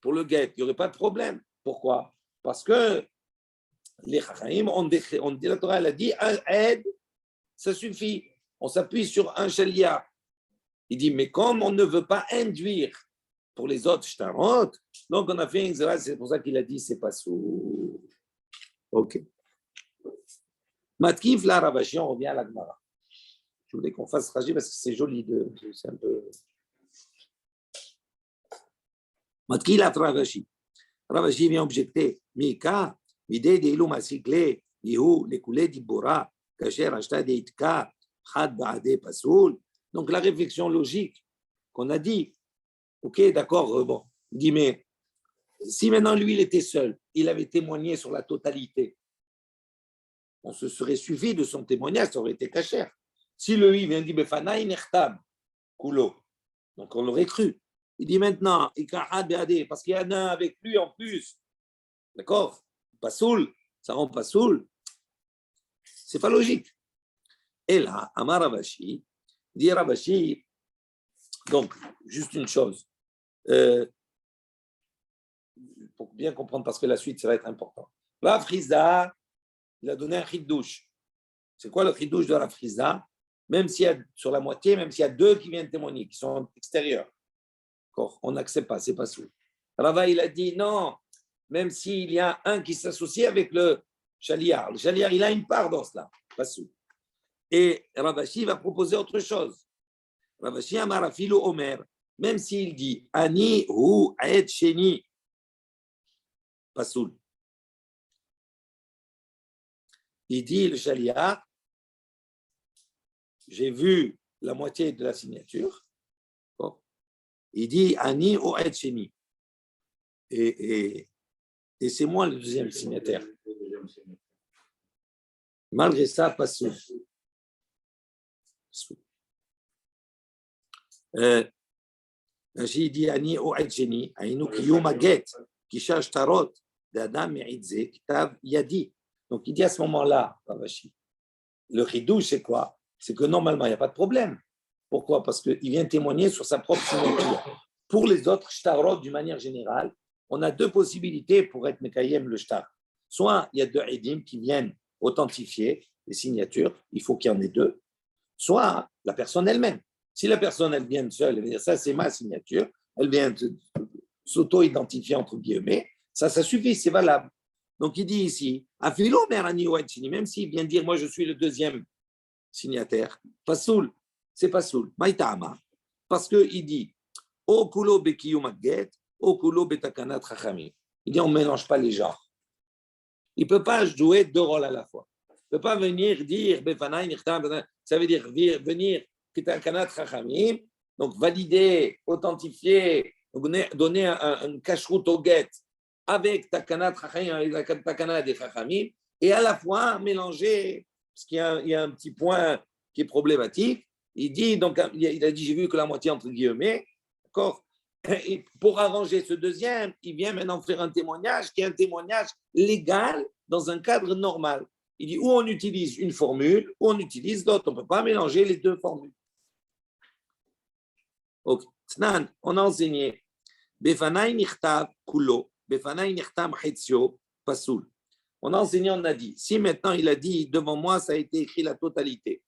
pour le guet, il n'y aurait pas de problème. Pourquoi? Parce que les Chachamim, on dit, la Torah, elle a dit, un aide, ça suffit. On s'appuie sur un shaliach. Il dit, mais comme on ne veut pas induire pour les autres shtarot, donc on a fait un xéra, c'est pour ça qu'il a dit, c'est pas sous. Ok. Matkif la Ravashi, on revient à la Gemara. Je voulais qu'on fasse Raji parce que c'est joli, c'est un peu. Matkif la Ravashi. Ravashi vient objecter, Mika, Vidé de Ilum Asikle, Yehu, Lekule Dibora, Kacher Ashta de Itka, Had Baade Pasoul. Donc la réflexion logique qu'on a dit, ok, d'accord, bon, il dit, mais si maintenant lui il était seul, il avait témoigné sur la totalité, on se serait suffi de son témoignage, ça aurait été caché. Si le il vient dire Befanaï Nechtam, Kulo, donc on l'aurait cru. Il dit maintenant, parce qu'il y en a un avec lui en plus, d'accord, Pasoul, ça rend Pasoul, c'est pas logique. Et là, Amar Ravashi, dit Ravashi, donc, juste une chose, pour bien comprendre, parce que la suite, ça va être important. Rav Chizda, il a donné un chidouche. C'est quoi le chidouche de Rav Chizda? Même s'il y a sur la moitié, même s'il y a deux qui viennent témoigner, qui sont extérieurs, on n'accepte pas, c'est pas sous. Rava, il a dit non, même s'il y a un qui s'associe avec le chaliar, il a une part dans cela, pas sous. Et Ravashi va proposer autre chose. Ravashi Amarafilu Omer, même s'il dit Ani hu aed sheni, pasoul. Il dit le chaliar, j'ai vu la moitié de la signature. Bon. Il dit Ani hu aed sheni. Et c'est moi le deuxième signataire. Malgré ça, pasoul. J'ai dit Ani Oed Sheni, Ainu Kiyum Aget, Kisha Shtarot, d'Adam Me'idze, Kitav Yadi. Donc il dit à ce moment-là, Ravashi, le chidouche, c'est quoi? C'est que normalement, il n'y a pas de problème. Pourquoi? Parce qu'il vient témoigner sur sa propre signature. Pour les autres shtarot, d'une manière générale, on a deux possibilités pour être Mekayem le shtar. Soit il y a deux edim qui viennent authentifier les signatures, il faut qu'il y en ait deux. Soit la personne elle-même. Si la personne, elle vient seule, elle va dire ça, c'est ma signature, elle vient s'auto-identifier entre guillemets, ça suffit, c'est valable. Donc il dit ici, même s'il vient dire, moi je suis le deuxième signataire, pasoul, c'est pasoul, maïtama, parce qu'il dit, o kulo bekiyum agget, o kulo betakanat chachamim. Il dit, on ne mélange pas les genres. Il ne peut pas jouer deux rôles à la fois. Il ne peut pas venir dire, ça veut dire venir, donc valider, authentifier, donner un cache-route au guet avec takanat chachamim, avec la takanat des chachamim, et à la fois mélanger parce qu'il y a un petit point qui est problématique. Il dit, donc, il a dit, j'ai vu que la moitié entre guillemets, d'accord. Et pour arranger ce deuxième, il vient maintenant faire un témoignage qui est un témoignage légal dans un cadre normal. Il dit, ou on utilise une formule, ou on utilise l'autre. On ne peut pas mélanger les deux formules. Ok. On a enseigné. Befanai nichtav kulo, befanai nichtam chetzio, pasoul. On a enseigné, on a dit. Si maintenant il a dit, devant moi, ça a été écrit la totalité.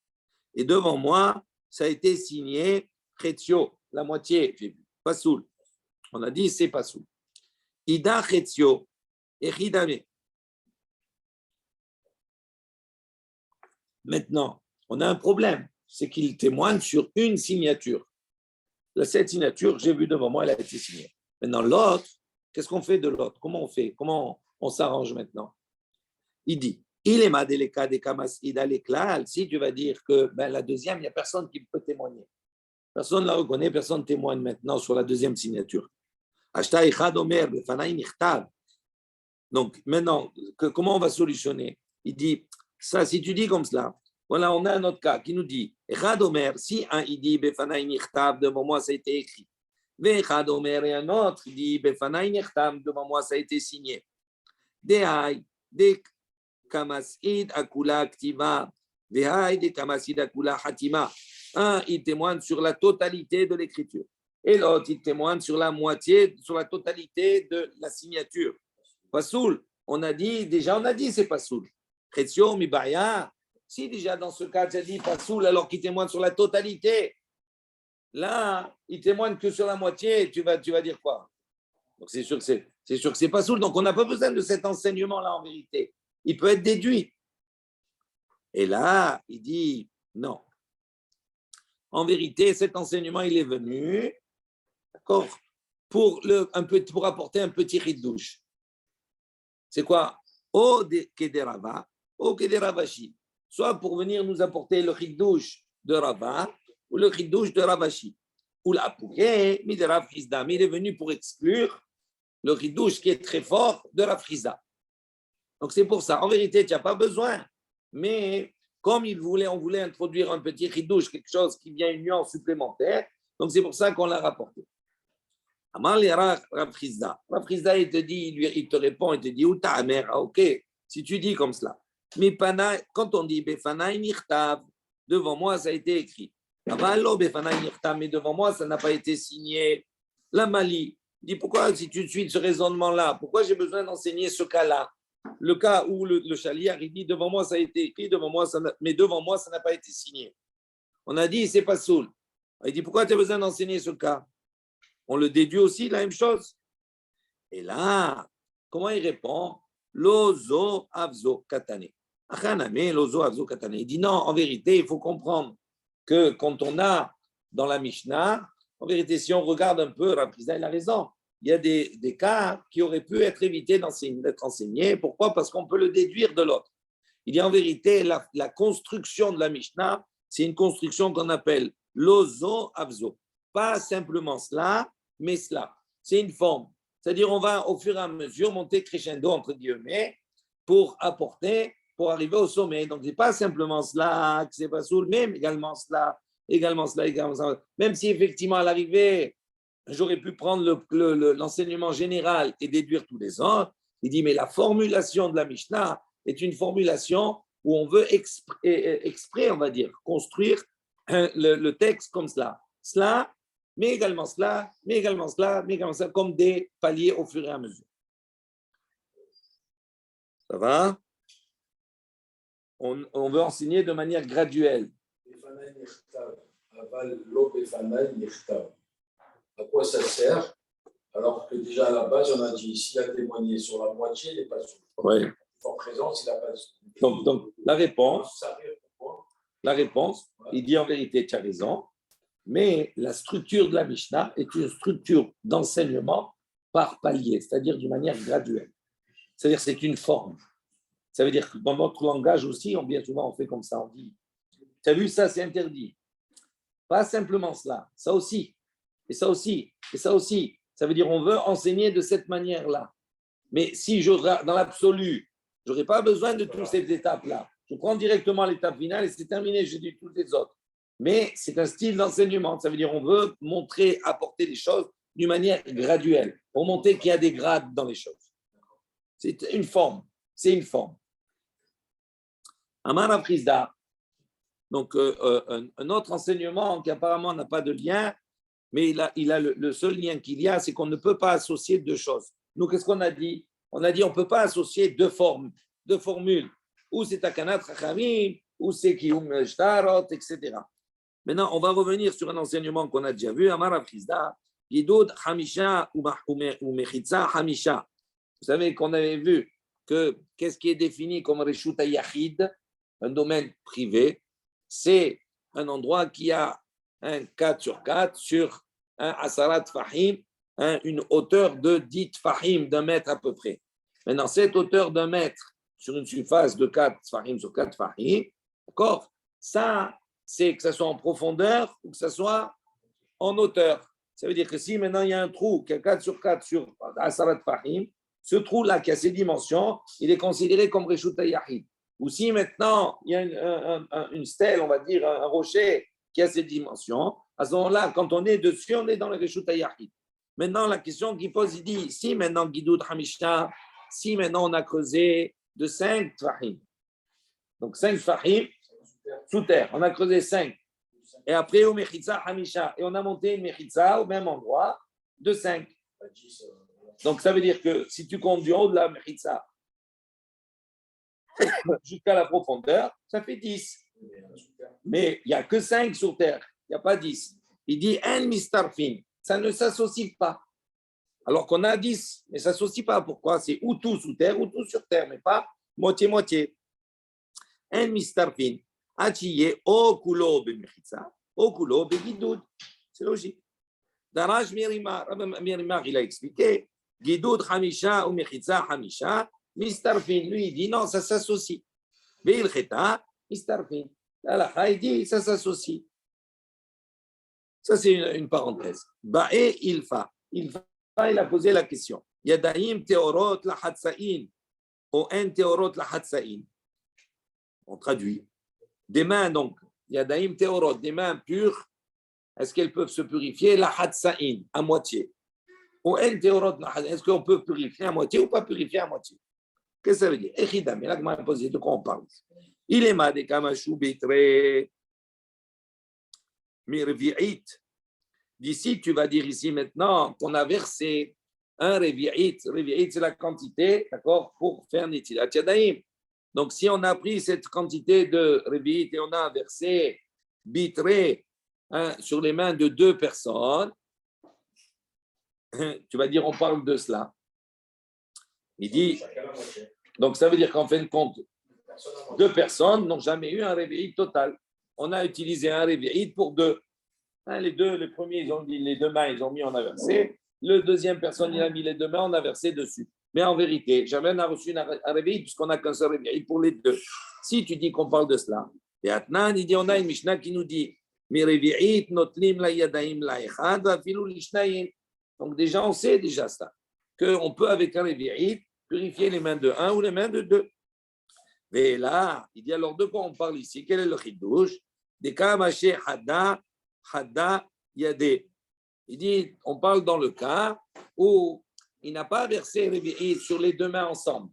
Et devant moi, ça a été signé chetzio, la moitié, j'ai vu. Pasoul. On a dit, c'est pasoul. Ida chetzio, echidame. Maintenant, on a un problème. C'est qu'il témoigne sur une signature. Cette signature, j'ai vu devant moi, elle a été signée. Maintenant, l'autre, qu'est-ce qu'on fait de l'autre? Comment on fait? Comment on s'arrange maintenant? Il dit, il est madeleka de kamas idaleklal. Si tu vas dire que la deuxième, il n'y a personne qui peut témoigner. Personne ne la reconnaît, personne ne témoigne maintenant sur la deuxième signature. Donc, maintenant, comment on va solutionner? Il dit, ça, si tu dis comme cela, voilà, on a un autre cas qui nous dit, si un il dit, devant moi, ça a été écrit. Et un autre, il dit, devant moi, ça a été signé. Un, il témoigne sur la totalité de l'écriture. Et l'autre, il témoigne sur la moitié, sur la totalité de la signature. Pasoul, on a dit, c'est Pasoul. Chetio, Mibaya. Si déjà dans ce cas, tu as dit Pasoul alors qu'il témoigne sur la totalité, là, il témoigne que sur la moitié, tu vas dire quoi? Donc c'est sûr que c'est Pasoul. Donc on n'a pas besoin de cet enseignement-là en vérité. Il peut être déduit. Et là, il dit non. En vérité, cet enseignement, il est venu, d'accord, pour apporter un petit ridouche. C'est quoi? O Kederava, O Kederavashi. Soit pour venir nous apporter le ridouche de Rava ou le ridouche de Ravashi. Ou la Pouké, mi de Rav Chizda. Mais il est venu pour exclure le ridouche qui est très fort de Rav Chizda. Donc c'est pour ça. En vérité, tu n'as pas besoin. Mais comme on voulait introduire un petit ridouche, quelque chose qui vient une nuance supplémentaire, donc c'est pour ça qu'on l'a rapporté. Amar li Rav Chizda. Rav Chizda, il te répond, il te dit, ou ta mère, ok, si tu dis comme cela. Mais quand on dit Befanai Nirtav, devant moi, ça a été écrit. Mais devant moi, ça n'a pas été signé. La Mali dit pourquoi, si tu suis ce raisonnement-là, pourquoi j'ai besoin d'enseigner ce cas-là? Le cas où le chaliar, il dit devant moi, ça a été écrit, mais devant moi, ça n'a pas été signé. On a dit, c'est pas soul. Il dit pourquoi tu as besoin d'enseigner ce cas? On le déduit aussi, la même chose. Et là, comment il répond? Lozo avzo katane. Il dit non, en vérité, il faut comprendre que quand on a dans la Mishnah, en vérité, si on regarde un peu, Rav Chizda, il a raison. Il y a des cas qui auraient pu être évités d'être enseignés. Pourquoi? Parce qu'on peut le déduire de l'autre. Il dit en vérité, la construction de la Mishnah, c'est une construction qu'on appelle lozo avzo. Pas simplement cela, mais cela. C'est une forme. C'est-à-dire, on va au fur et à mesure monter crescendo, entre guillemets, pour arriver au sommet. Donc, ce n'est pas simplement cela que c'est pas soul, mais également cela. Même si effectivement, à l'arrivée, j'aurais pu prendre l'enseignement général et déduire tous les autres, il dit, mais la formulation de la Mishnah est une formulation où on veut exprès, on va dire, construire le texte comme cela. Cela, mais également cela, mais également cela, mais également cela, comme des paliers au fur et à mesure. Ça va? On veut enseigner de manière graduelle. À quoi ça sert? Alors que déjà à la base, on a dit s'il a témoigné sur la moitié, il n'est pas sûr. Oui. En présence, il n'a pas. Donc la réponse, il dit en vérité, tu as raison, mais la structure de la Mishnah est une structure d'enseignement par palier, c'est-à-dire d'une manière graduelle. C'est-à-dire que c'est une forme. Ça veut dire que dans notre langage aussi, bien souvent, on fait comme ça, on dit, tu as vu ça, c'est interdit. Pas simplement cela, ça aussi, et ça aussi, et ça aussi. Ça veut dire on veut enseigner de cette manière-là. Mais si dans l'absolu, je n'aurais pas besoin de toutes ces étapes-là. Je prends directement l'étape finale et c'est terminé, j'ai dit toutes les autres. Mais c'est un style d'enseignement. Ça veut dire on veut montrer, apporter les choses d'une manière graduelle, pour montrer qu'il y a des grades dans les choses. C'est une forme. C'est une forme. Amar Aprizda. Donc, un autre enseignement qui apparemment n'a pas de lien, mais il a le seul lien qu'il y a, c'est qu'on ne peut pas associer deux choses. Nous, qu'est-ce qu'on a dit? On a dit on ne peut pas associer deux formes, deux formules. Ou c'est Takanat Chachamim, ou c'est Kiyum Shtarot, etc. Maintenant, on va revenir sur un enseignement qu'on a déjà vu. Amar Aprizda, Gidoud Hamisha ou Mechitza Hamisha. Vous savez qu'on avait vu que qu'est-ce qui est défini comme Reshut Yachid, un domaine privé, c'est un endroit qui a un 4 sur 4 sur un Asarat Fahim, une hauteur de 10 Fahim, d'un mètre à peu près. Maintenant, cette hauteur d'un mètre sur une surface de 4 Fahim sur 4 Fahim, d'accord, ça, c'est que ce soit en profondeur ou que ce soit en hauteur. Ça veut dire que si maintenant il y a un trou qui est 4 sur 4 sur Asarat Fahim, ce trou-là qui a ces dimensions, il est considéré comme Reshut Yahid. Ou si maintenant il y a une stèle, on va dire un rocher qui a ces dimensions, à ce moment-là, quand on est dessus, on est dans le Reshut Yahid. Maintenant, la question qu'il pose, il dit, si maintenant Gidoud Hamisha, si maintenant on a creusé de 5 Fahim, donc 5 Fahim sous terre, on a creusé 5. Et après, au Mechitza Hamisha, et on a monté une Mechitza au même endroit de 5. Donc, ça veut dire que si tu comptes du haut de la Mechitza jusqu'à la profondeur, ça fait 10. Mais il n'y a que 5 sur terre, il n'y a pas 10. Il dit un mistarfin, ça ne s'associe pas. Alors qu'on a 10, mais ça ne s'associe pas. Pourquoi? C'est ou tout sous terre ou tout sur terre, mais pas moitié-moitié. Un mistarfin, atiyé au kulo be mechitza, au kulo be gidoud. C'est logique. Daraj Mirimar, il a expliqué, gidoud hamisha ou mechitza hamisha, mistarfin, lui, il dit non, ça s'associe. Beil cheta, mistarfin. Allah, il dit ça s'associe. Ça, c'est une parenthèse. Ba'e ilfa. Ilfa, il a posé la question. Yadaim teorot la hatsain, ou en teorot la hatsain. On traduit. Des mains, donc, Yadaim teorot, des mains pures, est-ce qu'elles peuvent se purifier la hatsain, à moitié? Ou en teorot la hatsain, est-ce qu'on peut purifier à moitié ou pas purifier à moitié? Qu'est-ce que ça veut dire? Echidam, là, comment posé, de quoi on parle? Il est ma de kamashou bitre mirvi'it. D'ici, tu vas dire ici maintenant qu'on a versé un revi'it. Revi'it, c'est la quantité, d'accord, pour faire netilat yadayim. Donc, si on a pris cette quantité de revi'it et on a versé bitré sur les mains de 2 personnes, tu vas dire on parle de cela. Il dit, donc ça veut dire qu'en fin de compte, 2 personnes n'ont jamais eu un revi'it total. On a utilisé un revi'it pour 2. Les premiers, ils ont dit les 2 mains, ils ont mis, on a versé. Le deuxième personne, il a mis les 2 mains, on a versé dessus. Mais en vérité, jamais on a reçu un réveil puisqu'on n'a qu'un seul réveil pour les 2. Si tu dis qu'on parle de cela, et Atnan, il dit, on a une Mishnah qui nous dit, donc déjà, on sait déjà ça, qu'on peut avec un réveil purifier les mains de 1 ou les mains de 2. Mais là, il dit alors de quoi on parle ici? Quel est le chidouche? Des kamaché hada. Hadda Yadé. Il dit, on parle dans le cas où il n'a pas versé Revi'it sur les 2 mains ensemble.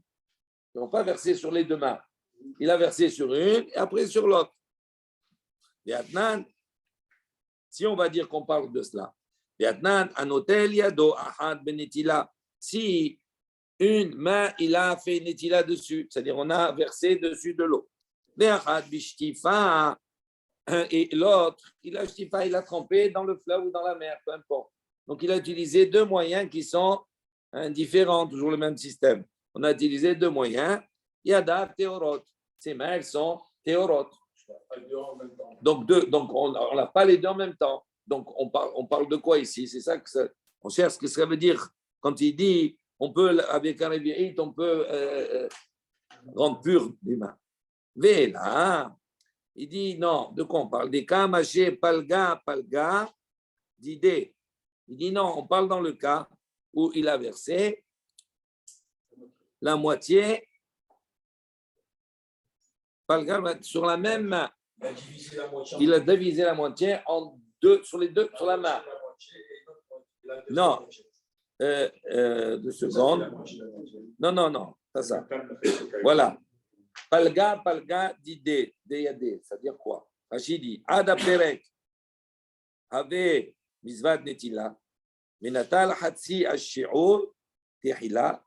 Ils n'ont pas versé sur les 2 mains. Il a versé sur une et après sur l'autre. Et Atnan, si on va dire qu'on parle de cela, et Atnan, Anotel Yado Ahad Benetila, si une main, il a fait Netila dessus, c'est-à-dire on a versé dessus de l'eau. Et Ahad Bishtifa, et l'autre, il a trempé dans le fleuve ou dans la mer, peu importe. Donc, il a utilisé 2 moyens qui sont différents, toujours le même système. On a utilisé 2 moyens. Yada, théorot. Ces mains, elles sont théorot. Donc on n'a pas les 2 en même temps. Donc, on parle de quoi ici? C'est ça que on cherche ce que ça veut dire quand il dit on peut, avec un réveil, on peut rendre pur les mains. Véla. Il dit non, de quoi on parle? Des cas maché palga d'idée. Il dit non, on parle dans le cas où il a versé la moitié Palga, sur la même main. Il a divisé la moitié Il a divisé la moitié en deux, sur les deux, sur la main. Non. 2 secondes. Non, pas ça. Voilà. Palga d'idée, deyadé, ça veut dire quoi? Rachid dit, Ada Perek, Ave Mizvad Netila, Menatal Hatsi Ashi'ur, Tehila,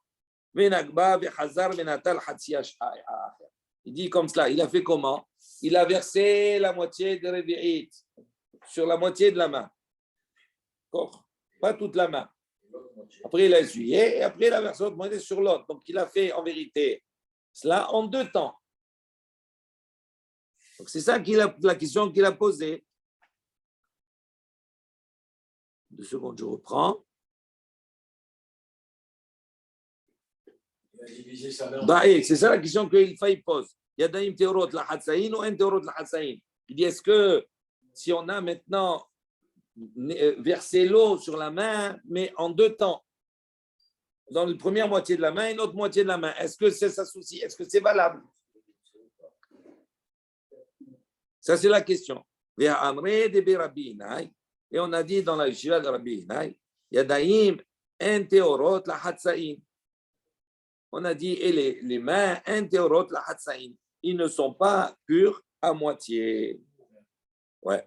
Menagba, Behazar, Menatal Hatsi Ash'a'ah. Il dit comme cela, il a fait comment? Il a versé la moitié de Revi'it sur la moitié de la main. Pas toute la main. Après, il a essuyé et après, il a versé l'autre moitié sur l'autre. Donc, il a fait en vérité cela en 2 temps. Donc, c'est ça la question qu'il a posée. 2 secondes, je reprends. Il a divisé sa main. C'est ça la question qu'il pose. Il y a Daïm Théorot la Hatsaïn ou un Théorot la Hatsaïn. Il dit est-ce que si on a maintenant versé l'eau sur la main, mais en 2 temps, dans la première moitié de la main et l'autre moitié de la main, est-ce que c'est ça souci? Est-ce que c'est valable? Ça, c'est la question. Et on a dit dans la Yeshiva de Rabbi Hinay, Yadaim en Théorot la Hatsaïn. On a dit, et les mains en Théorot la Hatsaïn. Ils ne sont pas purs à moitié. Ouais.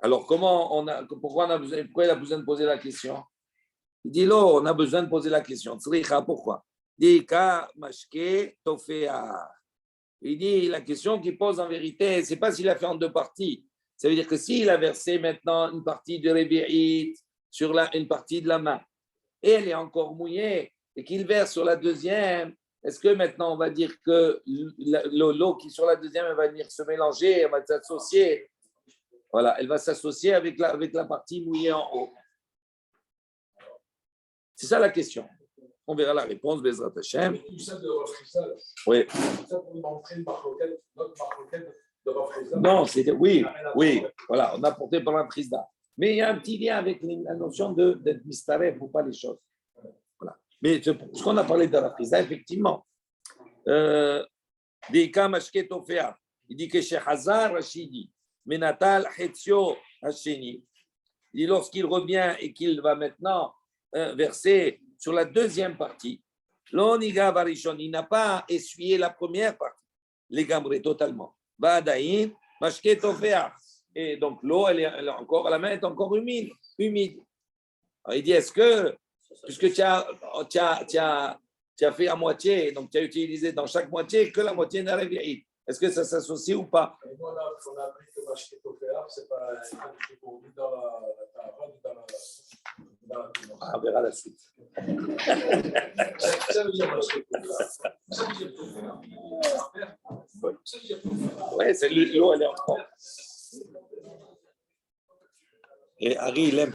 Alors, pourquoi il a besoin de poser la question? Il dit, là, on a besoin de poser la question. Pourquoi? Il dit, la question qu'il pose en vérité, ce n'est pas s'il a fait en 2 parties. Ça veut dire que s'il a versé maintenant une partie de Revi'it sur une partie de la main, et elle est encore mouillée, et qu'il verse sur la deuxième, est-ce que maintenant on va dire que l'eau qui est sur la deuxième, elle va venir se mélanger, elle va s'associer? Voilà, elle va s'associer avec la partie mouillée en haut. C'est ça la question. On verra la réponse, Bezrat Hashem. Tout ça de Rafrizal. Oui. Ça pour montrer notre marcoquette de Rafrizal. Non, oui, voilà, on a porté par la Prisda. Mais il y a un petit lien avec la notion d'être mistaref ou pas les choses. Voilà. Mais ce qu'on a parlé de la Prisda, effectivement, Deika Mashke Tofea, il dit que chez Hazar Rashidi, Menatal Hetzio Hasheni, il dit lorsqu'il revient et qu'il va maintenant verser sur la deuxième partie, l'oniga varishon, il n'a pas essuyé la première partie, les gambrés totalement. Badaïn, mashke tofea. Et donc l'eau, elle est encore, la main est encore humide. Alors, il dit, est-ce que, puisque tu as fait à moitié, donc tu as utilisé dans chaque moitié que la moitié n'a réveillé, est-ce que ça s'associe ou pas? Et nous, on a appris que mashke tofea, c'est pas dans la on verra la suite. Ça veut dire mashke tofea. Ça veut dire Oui, c'est l'eau, elle est encore. Et Harry, il aime.